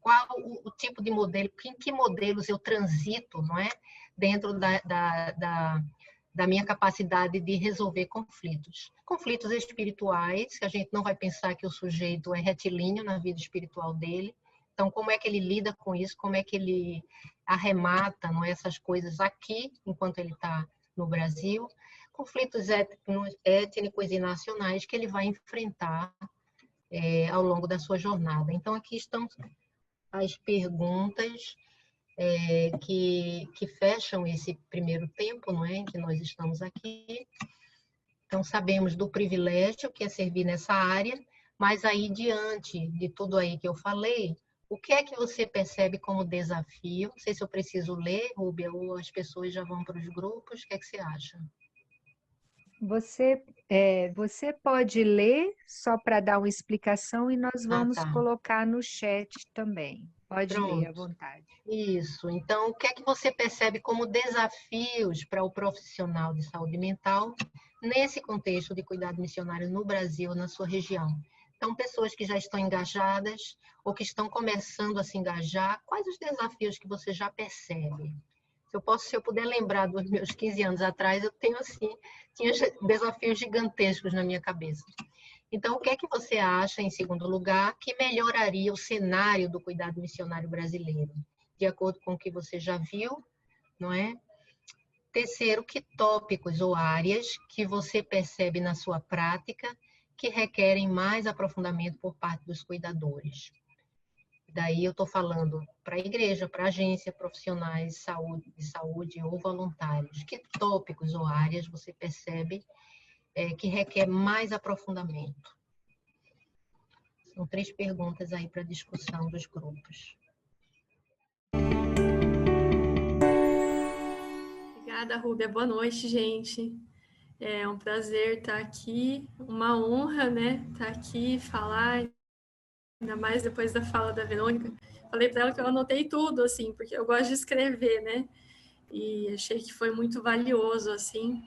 qual o tipo de modelo, em que modelos eu transito, não é, dentro da minha capacidade de resolver conflitos. Conflitos espirituais, que a gente não vai pensar que o sujeito é retilíneo na vida espiritual dele. Então, como é que ele lida com isso? Como é que ele arremata, não é, essas coisas aqui, enquanto ele está no Brasil? Conflitos étnicos e nacionais que ele vai enfrentar ao longo da sua jornada. Então, aqui estão as perguntas que fecham esse primeiro tempo, não é, em que nós estamos aqui. Então, sabemos do privilégio que é servir nessa área, mas aí, diante de tudo aí que eu falei, o que é que você percebe como desafio? Não sei se eu preciso ler, Rúbia, ou as pessoas já vão para os grupos. O que é que você acha? Você pode ler só para dar uma explicação e nós Ah, vamos tá. colocar no chat também. Pode ler à Pronto. vontade. Isso. Então, o que é que você percebe como desafios para o profissional de saúde mental nesse contexto de cuidado missionário no Brasil, na sua região? Então, pessoas que já estão engajadas ou que estão começando a se engajar, quais os desafios que você já percebe? Se eu puder lembrar dos meus 15 anos atrás, eu tenho assim, tinha desafios gigantescos na minha cabeça. Então, o que é que você acha, em segundo lugar, que melhoraria o cenário do cuidado missionário brasileiro, de acordo com o que você já viu, não é? Terceiro, que tópicos ou áreas que você percebe na sua prática que requerem mais aprofundamento por parte dos cuidadores? Daí eu estou falando para a igreja, para a agência, profissionais de saúde ou voluntários. Que tópicos ou áreas você percebe que requer mais aprofundamento? São 3 perguntas aí para discussão dos grupos. Obrigada, Rúbia. Boa noite, gente. É um prazer estar aqui, uma honra, né, estar aqui e falar, ainda mais depois da fala da Verônica. Falei para ela que eu anotei tudo, assim, porque eu gosto de escrever, né, e achei que foi muito valioso, assim.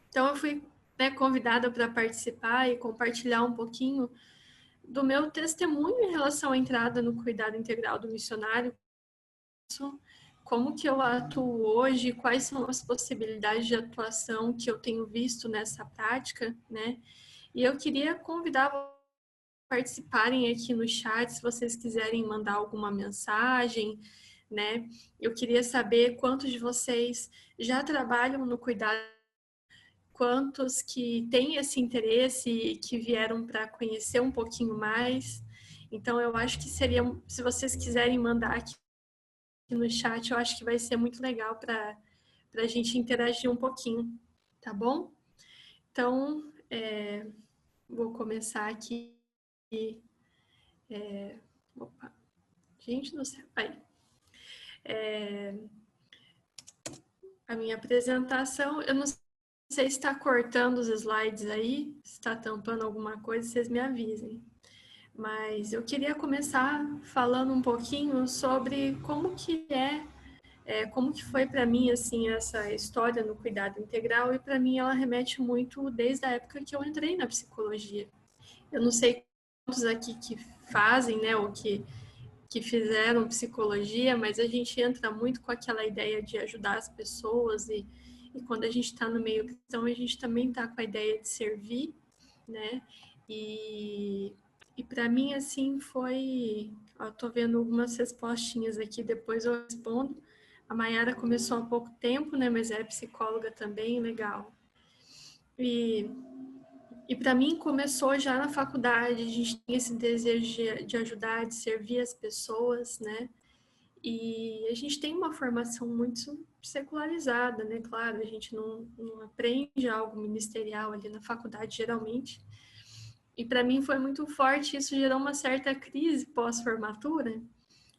Então, eu fui, né, convidada para participar e compartilhar um pouquinho do meu testemunho em relação à entrada no cuidado integral do missionário, como que eu atuo hoje, quais são as possibilidades de atuação que eu tenho visto nessa prática, né? E eu queria convidar a participarem aqui no chat, se vocês quiserem mandar alguma mensagem, né? Eu queria saber quantos de vocês já trabalham no cuidado quantos que têm esse interesse e que vieram para conhecer um pouquinho mais. Então, eu acho que seria, se vocês quiserem mandar aqui no chat, eu acho que vai ser muito legal para a gente interagir um pouquinho, tá bom? Então, vou começar aqui. Opa, gente do céu, aí. A minha apresentação, eu não sei se está cortando os slides aí, se está tampando alguma coisa, vocês me avisem. Mas eu queria começar falando um pouquinho sobre como que como que foi para mim assim essa história no cuidado integral, e para mim ela remete muito desde a época que eu entrei na psicologia. Eu não sei quantos aqui que fazem, né, ou que fizeram psicologia, mas a gente entra muito com aquela ideia de ajudar as pessoas e quando a gente está no meio cristão, a gente também está com a ideia de servir, né? E para mim, assim, foi... Eu tô vendo algumas respostinhas aqui, depois eu respondo. A Mayara começou há pouco tempo, né? Mas é psicóloga também, legal. E para mim começou já na faculdade, a gente tinha esse desejo de ajudar, de servir as pessoas, né? E a gente tem uma formação muito secularizada, né? Claro, a gente não aprende algo ministerial ali na faculdade, geralmente. E para mim foi muito forte, isso gerou uma certa crise pós-formatura,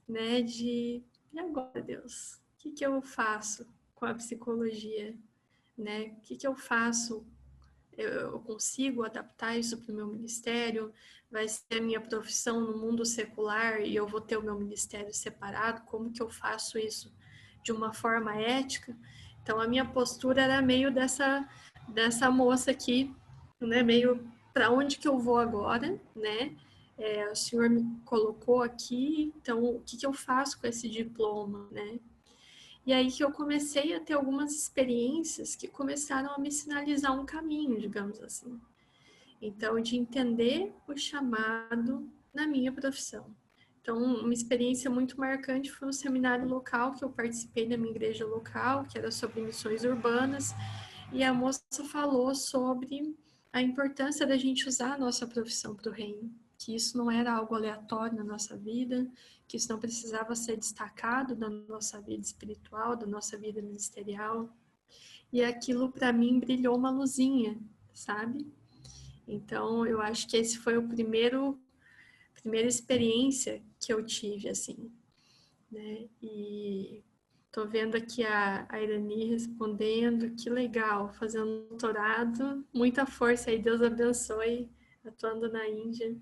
né? E agora, Deus? O que eu faço com a psicologia? Né? O que eu faço? Eu consigo adaptar isso para o meu ministério? Vai ser a minha profissão no mundo secular e eu vou ter o meu ministério separado? Como que eu faço isso de uma forma ética? Então, a minha postura era meio dessa moça aqui, né? Meio para onde que eu vou agora, né? O senhor me colocou aqui, então o que eu faço com esse diploma, né? E aí que eu comecei a ter algumas experiências que começaram a me sinalizar um caminho, digamos assim. Então, de entender o chamado na minha profissão. Então, uma experiência muito marcante foi um seminário local que eu participei na minha igreja local, que era sobre missões urbanas, e a moça falou sobre a importância da gente usar a nossa profissão para o reino, que isso não era algo aleatório na nossa vida, que isso não precisava ser destacado da nossa vida espiritual, da nossa vida ministerial. E aquilo para mim brilhou uma luzinha, sabe? Então eu acho que esse foi o primeira experiência que eu tive, assim, né? E tô vendo aqui a Irani respondendo, que legal, fazendo doutorado, muita força aí, Deus abençoe, atuando na Índia.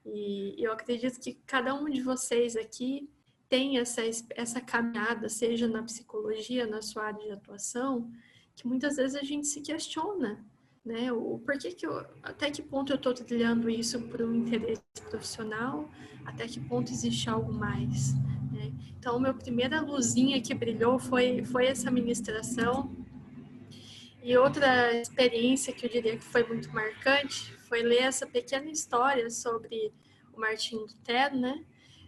E eu acredito que cada um de vocês aqui tem essa caminhada, seja na psicologia, na sua área de atuação, que muitas vezes a gente se questiona, né? O porquê até que ponto eu estou trilhando isso por um interesse profissional, até que ponto existe algo mais, né? Então, a minha primeira luzinha que brilhou foi essa ministração. E outra experiência que eu diria que foi muito marcante foi ler essa pequena história sobre o Martinho Lutero, né?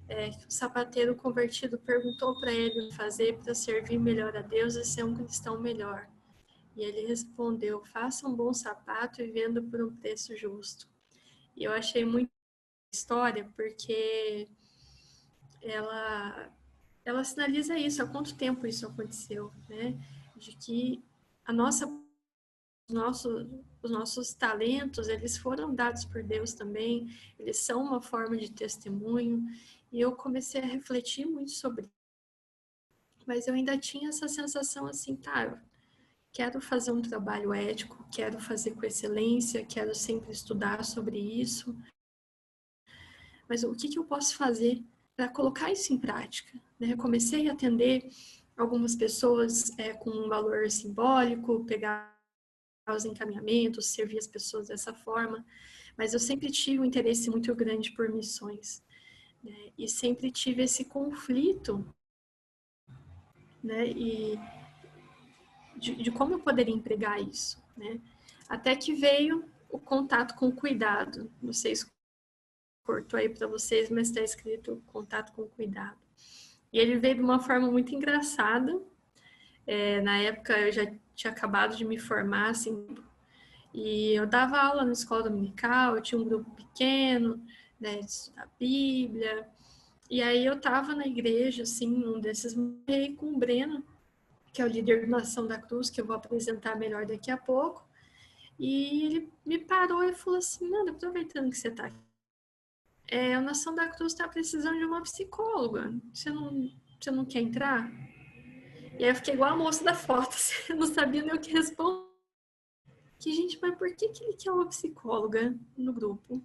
Que o sapateiro convertido perguntou para ele o que fazer para servir melhor a Deus e ser um cristão melhor. E ele respondeu: faça um bom sapato e venda por um preço justo. E eu achei muito história porque ela sinaliza isso, há quanto tempo isso aconteceu, né? De que os nossos talentos, eles foram dados por Deus também, eles são uma forma de testemunho, e eu comecei a refletir muito sobre isso. Mas eu ainda tinha essa sensação assim, tá, eu quero fazer um trabalho ético, quero fazer com excelência, quero sempre estudar sobre isso, mas o que eu posso fazer para colocar isso em prática? Né? Eu comecei a atender algumas pessoas com um valor simbólico, pegar os encaminhamentos, servir as pessoas dessa forma, mas eu sempre tive um interesse muito grande por missões, né? E sempre tive esse conflito, né? E de como eu poderia empregar isso, né? Até que veio o contato com cuidado. Não sei se cortou aí para vocês, mas está escrito contato com cuidado. E ele veio de uma forma muito engraçada. Na época eu já tinha acabado de me formar, assim, E eu dava aula na escola dominical, eu tinha um grupo pequeno, né, de estudar Bíblia. E aí eu estava na igreja, assim, num desses, com o Breno, que é o líder da Nação da Cruz, que eu vou apresentar melhor daqui a pouco. E ele me parou e falou assim, Nanda, aproveitando que você está aqui, a Nação da Cruz está precisando de uma psicóloga. Você não quer entrar? E aí eu fiquei igual a moça da foto, assim, eu não sabia nem o que responder. Que, gente, mas por que ele quer uma psicóloga no grupo?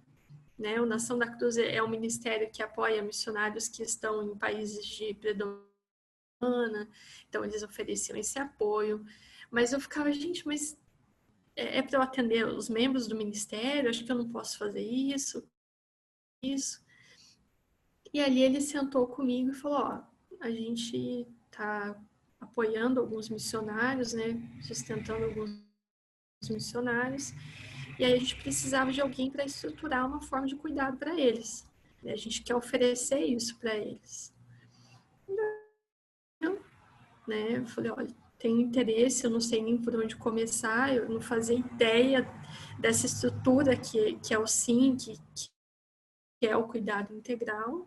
Né? O Nação da Cruz é um ministério que apoia missionários que estão em países de predominância, então eles ofereciam esse apoio. Mas eu ficava, gente, mas é para eu atender os membros do ministério? Acho que eu não posso fazer isso. E ali ele sentou comigo e falou, ó, a gente está apoiando alguns missionários, né, sustentando alguns missionários, e aí a gente precisava de alguém para estruturar uma forma de cuidado para eles. A gente quer oferecer isso para eles. Então, né, eu falei, olha, tenho interesse, eu não sei nem por onde começar, eu não fazia ideia dessa estrutura que é o SIM, que é o cuidado integral.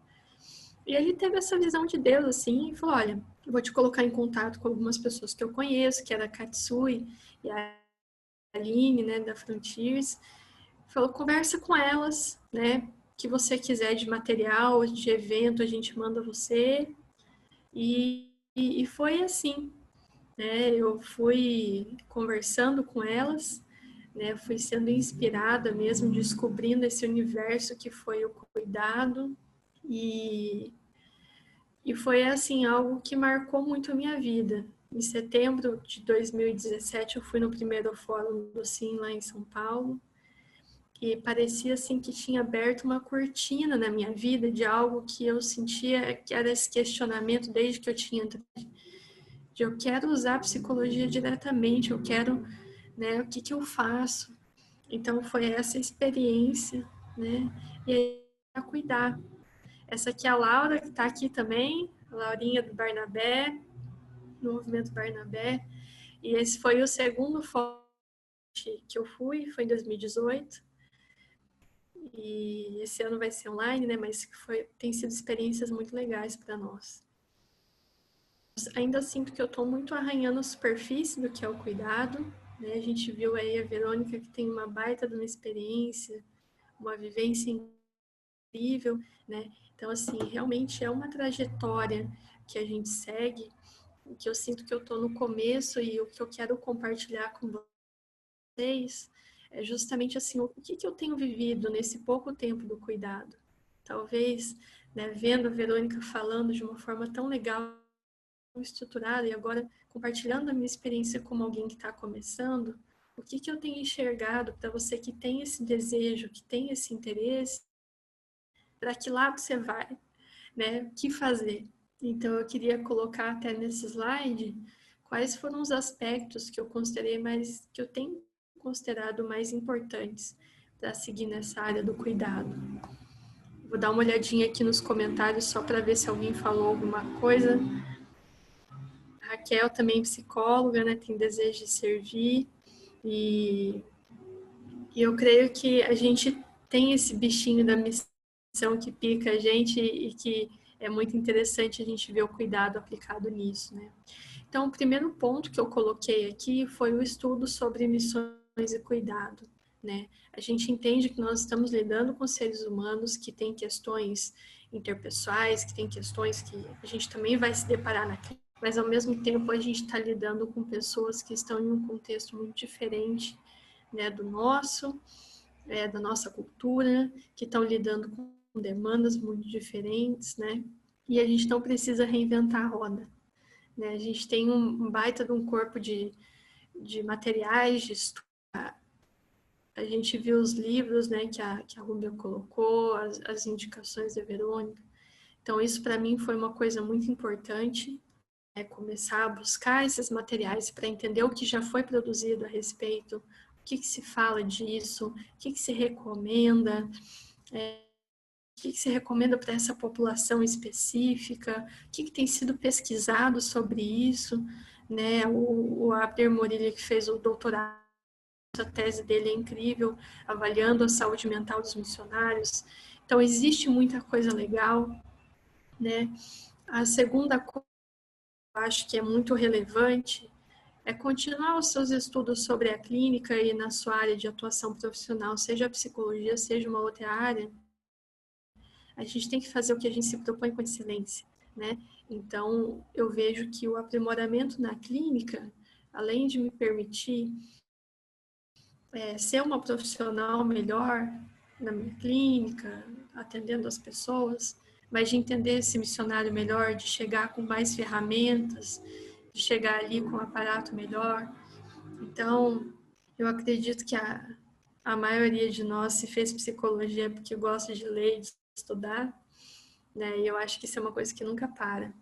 E ele teve essa visão de Deus, assim, e falou, olha, eu vou te colocar em contato com algumas pessoas que eu conheço, que era a Katsui e a Aline, né, da Frontiers. Falou, conversa com elas, né, que você quiser de material, de evento, a gente manda você. E foi assim, né, eu fui conversando com elas, né, fui sendo inspirada mesmo, descobrindo esse universo que foi o cuidado. E foi, assim, algo que marcou muito a minha vida. Em setembro de 2017, eu fui no primeiro fórum do SIM lá em São Paulo. E parecia, assim, que tinha aberto uma cortina na minha vida de algo que eu sentia que era esse questionamento desde que eu tinha entrado. De eu quero usar a psicologia diretamente, eu quero, né, o que eu faço? Então, foi essa experiência, né? E aí, a cuidar. Essa aqui é a Laura, que está aqui também, a Laurinha do Barnabé, no Movimento Barnabé. E esse foi o segundo fórum que eu fui, foi em 2018. E esse ano vai ser online, né? Mas tem sido experiências muito legais para nós. Ainda sinto que eu estou muito arranhando a superfície do que é o cuidado, né? A gente viu aí a Verônica, que tem uma baita de uma experiência, uma vivência incrível, né? Então, assim, realmente é uma trajetória que a gente segue, que eu sinto que eu estou no começo e o que eu quero compartilhar com vocês é justamente assim, o que eu tenho vivido nesse pouco tempo do cuidado. Talvez, né, vendo a Verônica falando de uma forma tão legal, estruturada, e agora compartilhando a minha experiência como alguém que está começando, o que eu tenho enxergado para você que tem esse desejo, que tem esse interesse, para que lado você vai, né? O que fazer? Então, eu queria colocar até nesse slide quais foram os aspectos que eu considerei mais, que eu tenho considerado mais importantes para seguir nessa área do cuidado. Vou dar uma olhadinha aqui nos comentários só para ver se alguém falou alguma coisa. A Raquel também psicóloga, né? Tem desejo de servir e eu creio que a gente tem esse bichinho da missão que pica a gente e que é muito interessante a gente ver o cuidado aplicado nisso, né? Então, o primeiro ponto que eu coloquei aqui foi o estudo sobre missões e cuidado, né? A gente entende que nós estamos lidando com seres humanos que têm questões interpessoais, que têm questões que a gente também vai se deparar na clínica, mas ao mesmo tempo a gente está lidando com pessoas que estão em um contexto muito diferente, né, do nosso, da nossa cultura, que estão lidando com demandas muito diferentes, né? E a gente não precisa reinventar a roda, né? A gente tem um baita de um corpo de materiais, de estudo. A gente viu os livros, né, que a Rúbia colocou, as indicações da Verônica. Então, isso para mim foi uma coisa muito importante, começar a buscar esses materiais para entender o que já foi produzido a respeito, o que se fala disso, o que se recomenda, o que se recomenda para essa população específica, o que tem sido pesquisado sobre isso, né? O Abner Morilha, que fez o doutorado a tese dele é incrível, avaliando a saúde mental dos missionários. Então, existe muita coisa legal, né? A segunda coisa que eu acho que é muito relevante é continuar os seus estudos sobre a clínica e na sua área de atuação profissional, seja a psicologia, seja uma outra área. A gente tem que fazer o que a gente se propõe com excelência, né? Então, eu vejo que o aprimoramento na clínica, além de me permitir ser uma profissional melhor na minha clínica, atendendo as pessoas, mas de entender esse missionário melhor, de chegar com mais ferramentas, de chegar ali com um aparato melhor. Então, eu acredito que a maioria de nós se fez psicologia porque gosta de ler e de estudar, né? E eu acho que isso é uma coisa que nunca para.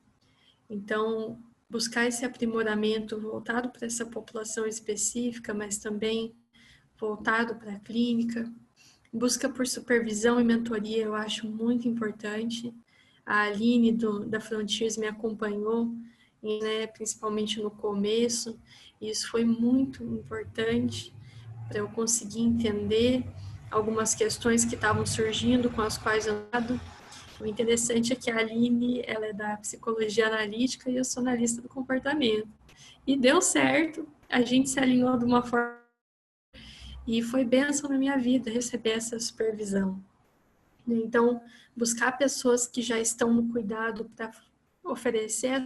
Então, buscar esse aprimoramento voltado para essa população específica, mas também voltado para a clínica. Busca por supervisão e mentoria, eu acho muito importante. A Aline da Frontiers me acompanhou, né, principalmente no começo, e isso foi muito importante para eu conseguir entender algumas questões que estavam surgindo, com as quais eu nado. O interessante é que a Aline, ela é da psicologia analítica e eu sou analista do comportamento. E deu certo, a gente se alinhou de uma forma e foi bênção na minha vida receber essa supervisão. Então, buscar pessoas que já estão no cuidado para oferecer,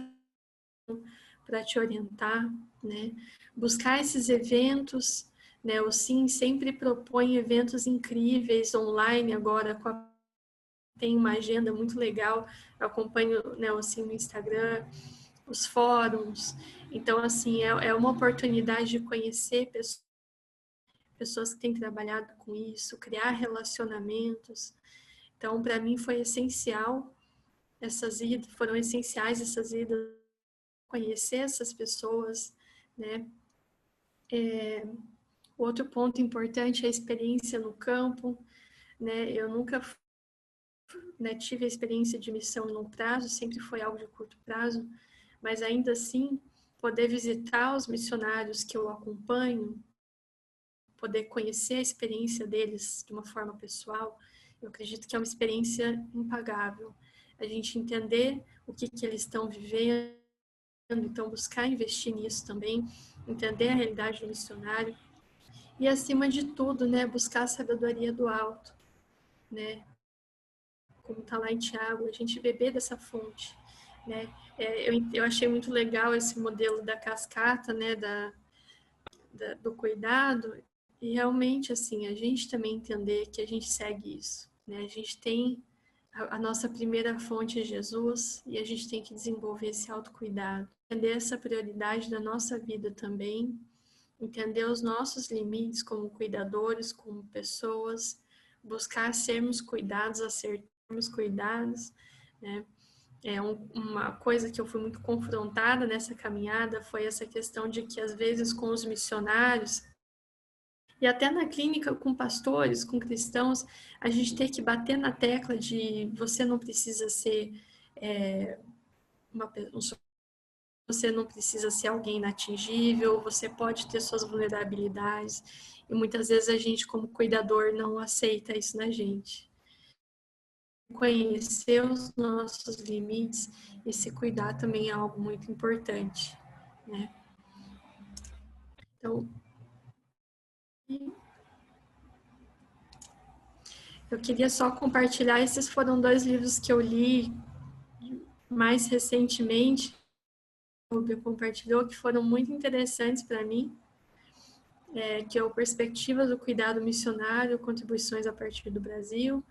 para te orientar, né? Buscar esses eventos, né? O SIM sempre propõe eventos incríveis online agora, tem uma agenda muito legal, eu acompanho, né, o SIM no Instagram, os fóruns. Então, assim, é uma oportunidade de conhecer pessoas que têm trabalhado com isso, criar relacionamentos. Então, para mim foi essencial foram essenciais essas idas, conhecer essas pessoas, né? Outro ponto importante é a experiência no campo, né? Eu nunca, né, tive a experiência de missão no prazo, sempre foi algo de curto prazo, mas ainda assim, poder visitar os missionários que eu acompanho, poder conhecer a experiência deles de uma forma pessoal, eu acredito que é uma experiência impagável. A gente entender o que eles estão vivendo, então buscar investir nisso também, entender a realidade do missionário e, acima de tudo, né, buscar a sabedoria do alto, né? Como está lá em Tiago, a gente beber dessa fonte, né? Eu achei muito legal esse modelo da cascata, né, do cuidado, e realmente, assim, a gente também entender que a gente segue isso, né? A gente tem a nossa primeira fonte é Jesus e a gente tem que desenvolver esse autocuidado, entender essa prioridade da nossa vida também, entender os nossos limites como cuidadores, como pessoas, buscar sermos cuidados, acertarmos cuidados, né? Uma coisa que eu fui muito confrontada nessa caminhada foi essa questão de que, às vezes, com os missionários, e até na clínica com pastores, com cristãos, a gente tem que bater na tecla de você não precisa ser você não precisa ser alguém inatingível, você pode ter suas vulnerabilidades. E muitas vezes a gente, como cuidador, não aceita isso na gente. Conhecer os nossos limites e se cuidar também é algo muito importante, né? Então, eu queria só compartilhar, esses foram 2 livros que eu li mais recentemente, o Rubio compartilhou, que foram muito interessantes para mim, que é o Perspectivas do Cuidado Missionário, Contribuições a partir do Brasil,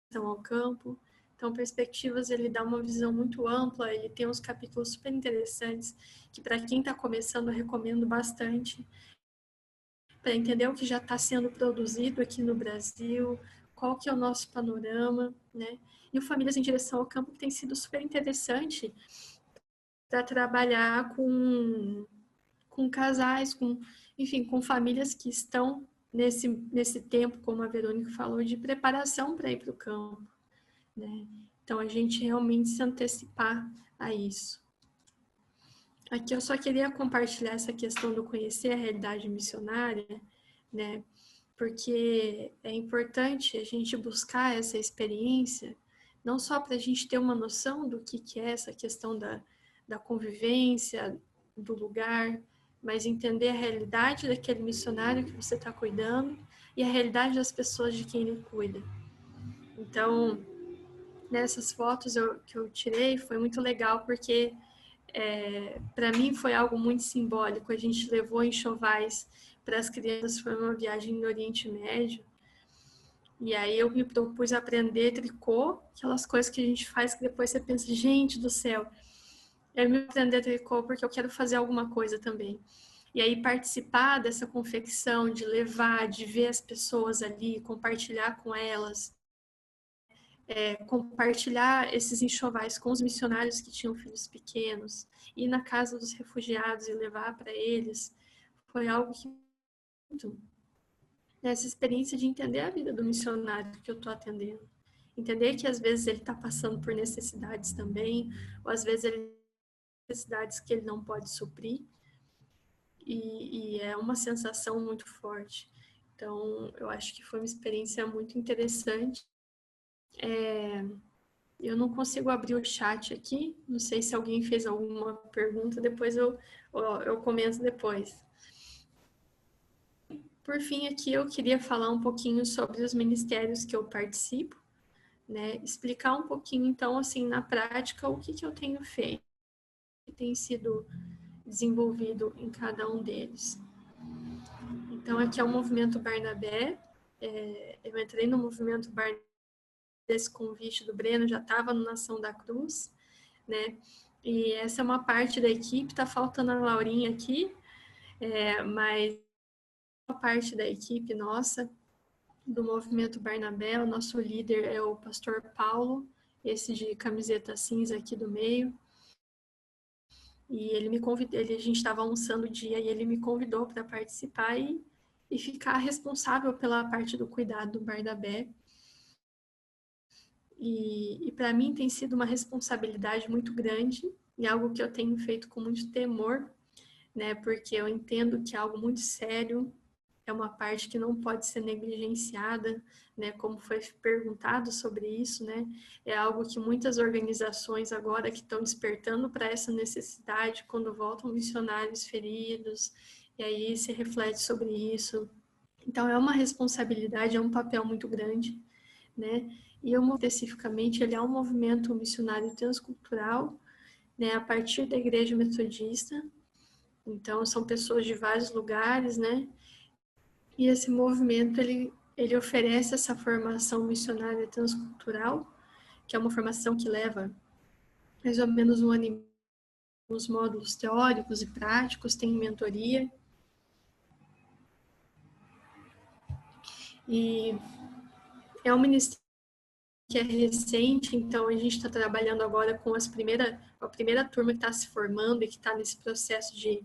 então ao campo. Então, Perspectivas, ele dá uma visão muito ampla, ele tem uns capítulos super interessantes, que para quem está começando eu recomendo bastante, para entender o que já está sendo produzido aqui no Brasil, qual que é o nosso panorama, né? E o Famílias em Direção ao Campo, que tem sido super interessante para trabalhar com casais, enfim, com famílias que estão nesse tempo, como a Verônica falou, de preparação para ir para o campo, né? Então, a gente realmente se antecipar a isso. Aqui eu só queria compartilhar essa questão do conhecer a realidade missionária, né? Porque é importante a gente buscar essa experiência, não só para a gente ter uma noção do que é essa questão da convivência, do lugar, mas entender a realidade daquele missionário que você está cuidando e a realidade das pessoas de quem ele cuida. Então, nessas fotos que eu tirei, foi muito legal, porque para mim foi algo muito simbólico. A gente levou enxovais para as crianças, foi uma viagem no Oriente Médio, e aí eu me propus aprender tricô, aquelas coisas que a gente faz que depois você pensa, gente do céu, eu me aprender tricô porque eu quero fazer alguma coisa também. E aí participar dessa confecção, de levar, de ver as pessoas ali, compartilhar com elas, compartilhar esses enxovais com os missionários que tinham filhos pequenos, ir na casa dos refugiados e levar para eles, foi algo que muito, essa experiência de entender a vida do missionário que eu estou atendendo. Entender que às vezes ele está passando por necessidades também, ou às vezes ele tem necessidades que ele não pode suprir, e é uma sensação muito forte. Então, eu acho que foi uma experiência muito interessante. Eu não consigo abrir o chat aqui, não sei se alguém fez alguma pergunta, depois eu comento depois. Por fim, aqui eu queria falar um pouquinho sobre os ministérios que eu participo, né? Explicar um pouquinho, então, assim, na prática, o que eu tenho feito, o que tem sido desenvolvido em cada um deles. Então, aqui é o Movimento Barnabé. Eu entrei no Movimento Barnabé desse convite do Breno, já estava no Nação da Cruz, né? E essa é uma parte da equipe, tá faltando a Laurinha aqui, mas uma parte da equipe nossa, do Movimento Barnabé, o nosso líder é o pastor Paulo, esse de camiseta cinza aqui do meio, e ele me convidou, a gente estava almoçando o dia e ele me convidou para participar e ficar responsável pela parte do cuidado do Barnabé. E para mim tem sido uma responsabilidade muito grande e algo que eu tenho feito com muito temor, né? Porque eu entendo que é algo muito sério, é uma parte que não pode ser negligenciada, né? Como foi perguntado sobre isso, né? É algo que muitas organizações agora que estão despertando para essa necessidade, quando voltam missionários feridos, e aí se reflete sobre isso. Então é uma responsabilidade, é um papel muito grande, né? E especificamente ele é um movimento missionário transcultural, né? A partir da Igreja Metodista. Então são pessoas de vários lugares, né? E esse movimento, ele oferece essa formação missionária transcultural, que é uma formação que leva mais ou menos um ano nos módulos teóricos e práticos, tem mentoria. E é um ministério que é recente, então a gente está trabalhando agora com a primeira turma que está se formando e que está nesse processo de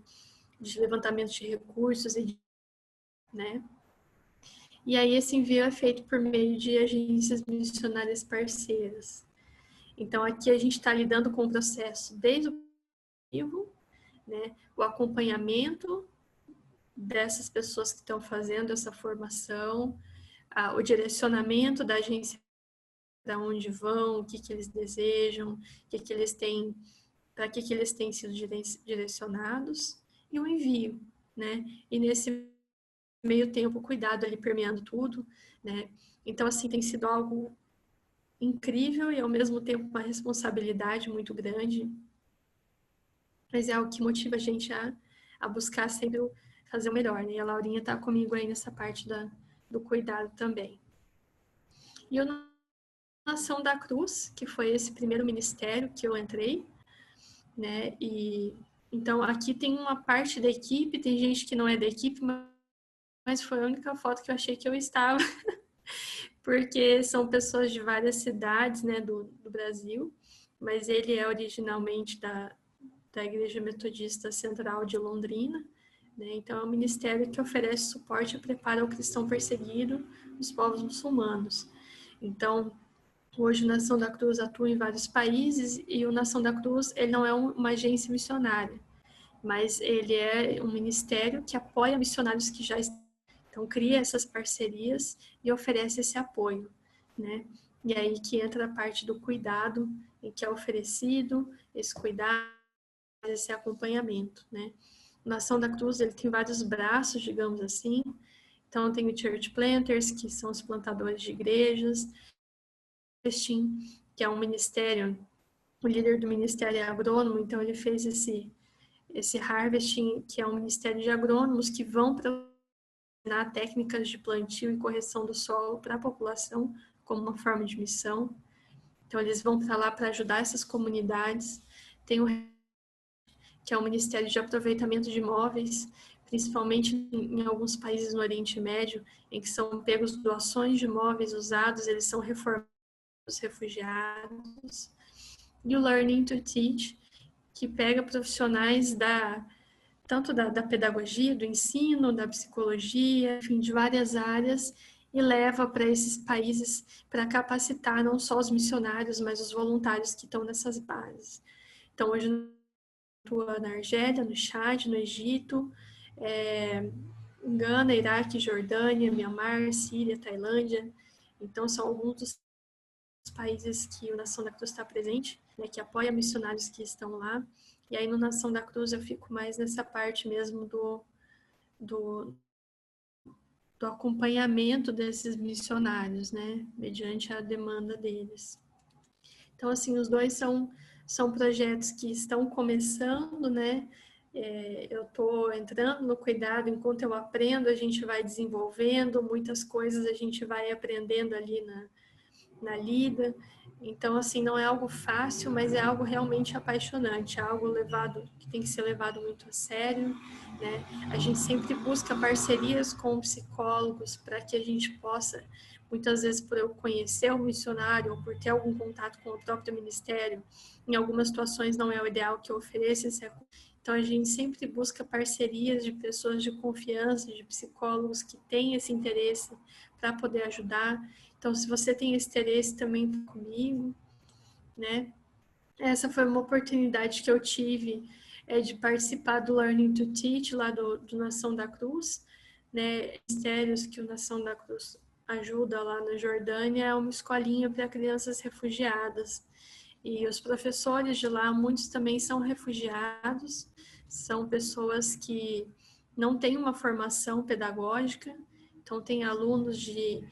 levantamento de recursos, né? E aí esse envio é feito por meio de agências missionárias parceiras. Então aqui a gente está lidando com o processo desde o vivo, né, o acompanhamento dessas pessoas que estão fazendo essa formação, o direcionamento da agência para onde vão, o que eles desejam, que eles têm, para que eles têm sido direcionados, e o envio, né? E nesse meio tempo, cuidado ali permeando tudo, né? Então, assim, tem sido algo incrível e, ao mesmo tempo, uma responsabilidade muito grande, mas é algo que motiva a gente a buscar sempre fazer o melhor, né? E a Laurinha está comigo aí nessa parte do cuidado também. E o Nação da Cruz, que foi esse primeiro ministério que eu entrei, né? E então aqui tem uma parte da equipe, tem gente que não é da equipe, mas foi a única foto que eu achei que eu estava, porque são pessoas de várias cidades, né, do Brasil, mas ele é originalmente da Igreja Metodista Central de Londrina, né? Então é um ministério que oferece suporte e prepara ao cristão perseguido dos povos muçulmanos. Então, hoje o Nação da Cruz atua em vários países e o Nação da Cruz ele não é uma agência missionária. mas ele é um ministério que apoia missionários que já estão. Então, cria essas parcerias e oferece esse apoio, né? E aí que entra a parte do cuidado, em que é oferecido esse cuidado, esse acompanhamento, né? O Nação da Cruz, ele tem vários braços, digamos assim. Então, tem o Church Planters, que são os plantadores de igrejas, que é um ministério, o líder do ministério é agrônomo, então ele fez esse Harvesting, que é um ministério de agrônomos que vão para ensinar técnicas de plantio e correção do solo para a população como uma forma de missão. Então, eles vão para lá para ajudar essas comunidades. Tem o que é o Ministério de Aproveitamento de Imóveis, principalmente em alguns países no Oriente Médio, em que são pegos doações de imóveis usados, eles são reformados, refugiados. E o Learning to Teach, que pega profissionais tanto da pedagogia, do ensino, da psicologia, enfim, de várias áreas, e leva para esses países para capacitar não só os missionários, mas os voluntários que estão nessas bases. Então, hoje atua na Argélia, no Chad, no Egito, Gana, Iraque, Jordânia, Mianmar, Síria, Tailândia. Então, são alguns dos países que o Nação da Cruz está presente, né, que apoia missionários que estão lá. E aí, no Nação da Cruz, eu fico mais nessa parte mesmo do acompanhamento desses missionários, né, mediante a demanda deles. Então, assim, os dois são projetos que estão começando, né? Eu estou entrando no cuidado, enquanto eu aprendo, a gente vai desenvolvendo, muitas coisas a gente vai aprendendo ali na lida. Então, assim, não é algo fácil, mas é algo realmente apaixonante, é algo que tem que ser levado muito a sério, né? A gente sempre busca parcerias com psicólogos para que a gente possa, muitas vezes por eu conhecer o missionário ou por ter algum contato com o próprio ministério, em algumas situações não é o ideal que eu ofereça esse acompanhamento. Então, a gente sempre busca parcerias de pessoas de confiança, de psicólogos que têm esse interesse para poder ajudar. Então, se você tem esse interesse também comigo, né? Essa foi uma oportunidade que eu tive de participar do Learning to Teach, lá do Nação da Cruz, né? Ministérios que o Nação da Cruz ajuda lá na Jordânia, é uma escolinha para crianças refugiadas. E os professores de lá, muitos também são refugiados, são pessoas que não têm uma formação pedagógica, então tem alunos de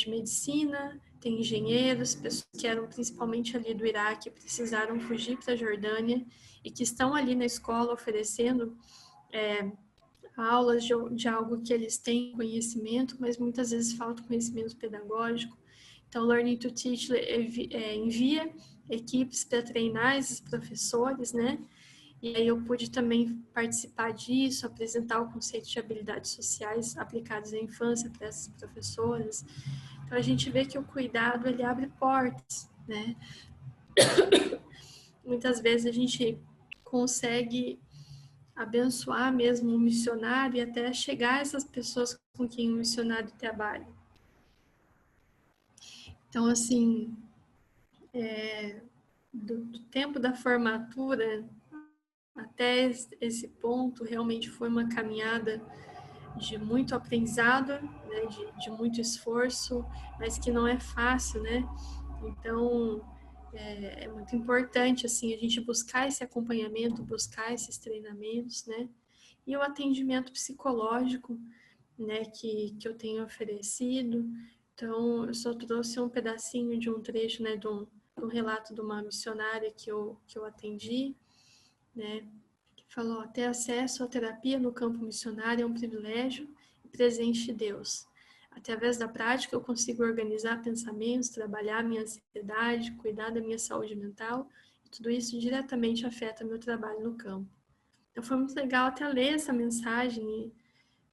medicina, tem engenheiros, pessoas que eram principalmente ali do Iraque, precisaram fugir para a Jordânia e que estão ali na escola oferecendo aulas de algo que eles têm conhecimento, mas muitas vezes falta conhecimento pedagógico. Então, Learning to Teach envia equipes para treinar esses professores, né? E aí eu pude também participar disso, apresentar o conceito de habilidades sociais aplicadas à infância para essas professoras. Então, a gente vê que o cuidado, ele abre portas, né? Muitas vezes a gente consegue abençoar mesmo o missionário e até chegar a essas pessoas com quem o missionário trabalha. Então, assim, do tempo da formatura até esse ponto, realmente foi uma caminhada de muito aprendizado, né, de muito esforço, mas que não é fácil, né? Então, é muito importante, assim, a gente buscar esse acompanhamento, buscar esses treinamentos, né? E o atendimento psicológico, né, que eu tenho oferecido. Então, eu só trouxe um pedacinho de um trecho, né, de um relato de uma missionária que eu atendi, né, que falou: ter acesso à terapia no campo missionário é um privilégio e presente de Deus. Através da prática, eu consigo organizar pensamentos, trabalhar minha ansiedade, cuidar da minha saúde mental, e tudo isso diretamente afeta meu trabalho no campo. Então, foi muito legal até ler essa mensagem,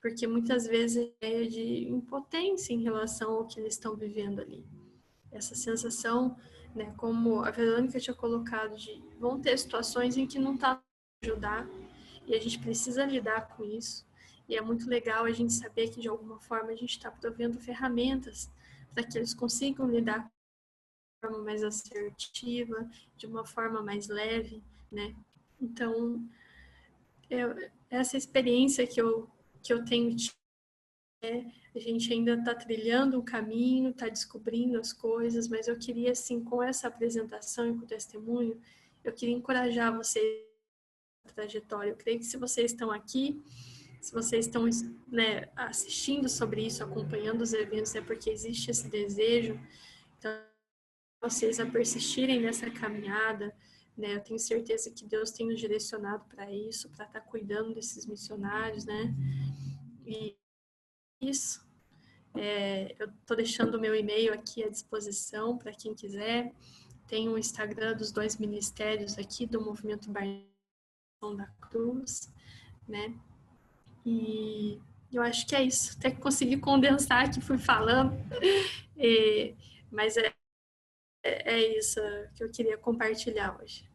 porque muitas vezes é de impotência em relação ao que eles estão vivendo ali. Essa sensação, né, como a Verônica tinha colocado, de vão ter situações em que não está para ajudar, e a gente precisa lidar com isso. E é muito legal a gente saber que, de alguma forma, a gente está provendo ferramentas para que eles consigam lidar de uma forma mais assertiva, de uma forma mais leve, né? Então, essa experiência que eu tenho tido, a gente ainda está trilhando o caminho, está descobrindo as coisas, mas eu queria, assim, com essa apresentação e com o testemunho, eu queria encorajar vocês na trajetória. Eu creio que se vocês estão aqui, se vocês estão, né, assistindo sobre isso, acompanhando os eventos, é porque existe esse desejo. Então, vocês a persistirem nessa caminhada, né? Eu tenho certeza que Deus tem nos direcionado para isso, para estar cuidando desses missionários, né? E isso. Eu estou deixando o meu e-mail aqui à disposição para quem quiser. Tem o Instagram dos 2 ministérios aqui, do Movimento Barão da Cruz, né? E eu acho que é isso. Até que consegui condensar que fui falando, mas é isso que eu queria compartilhar hoje.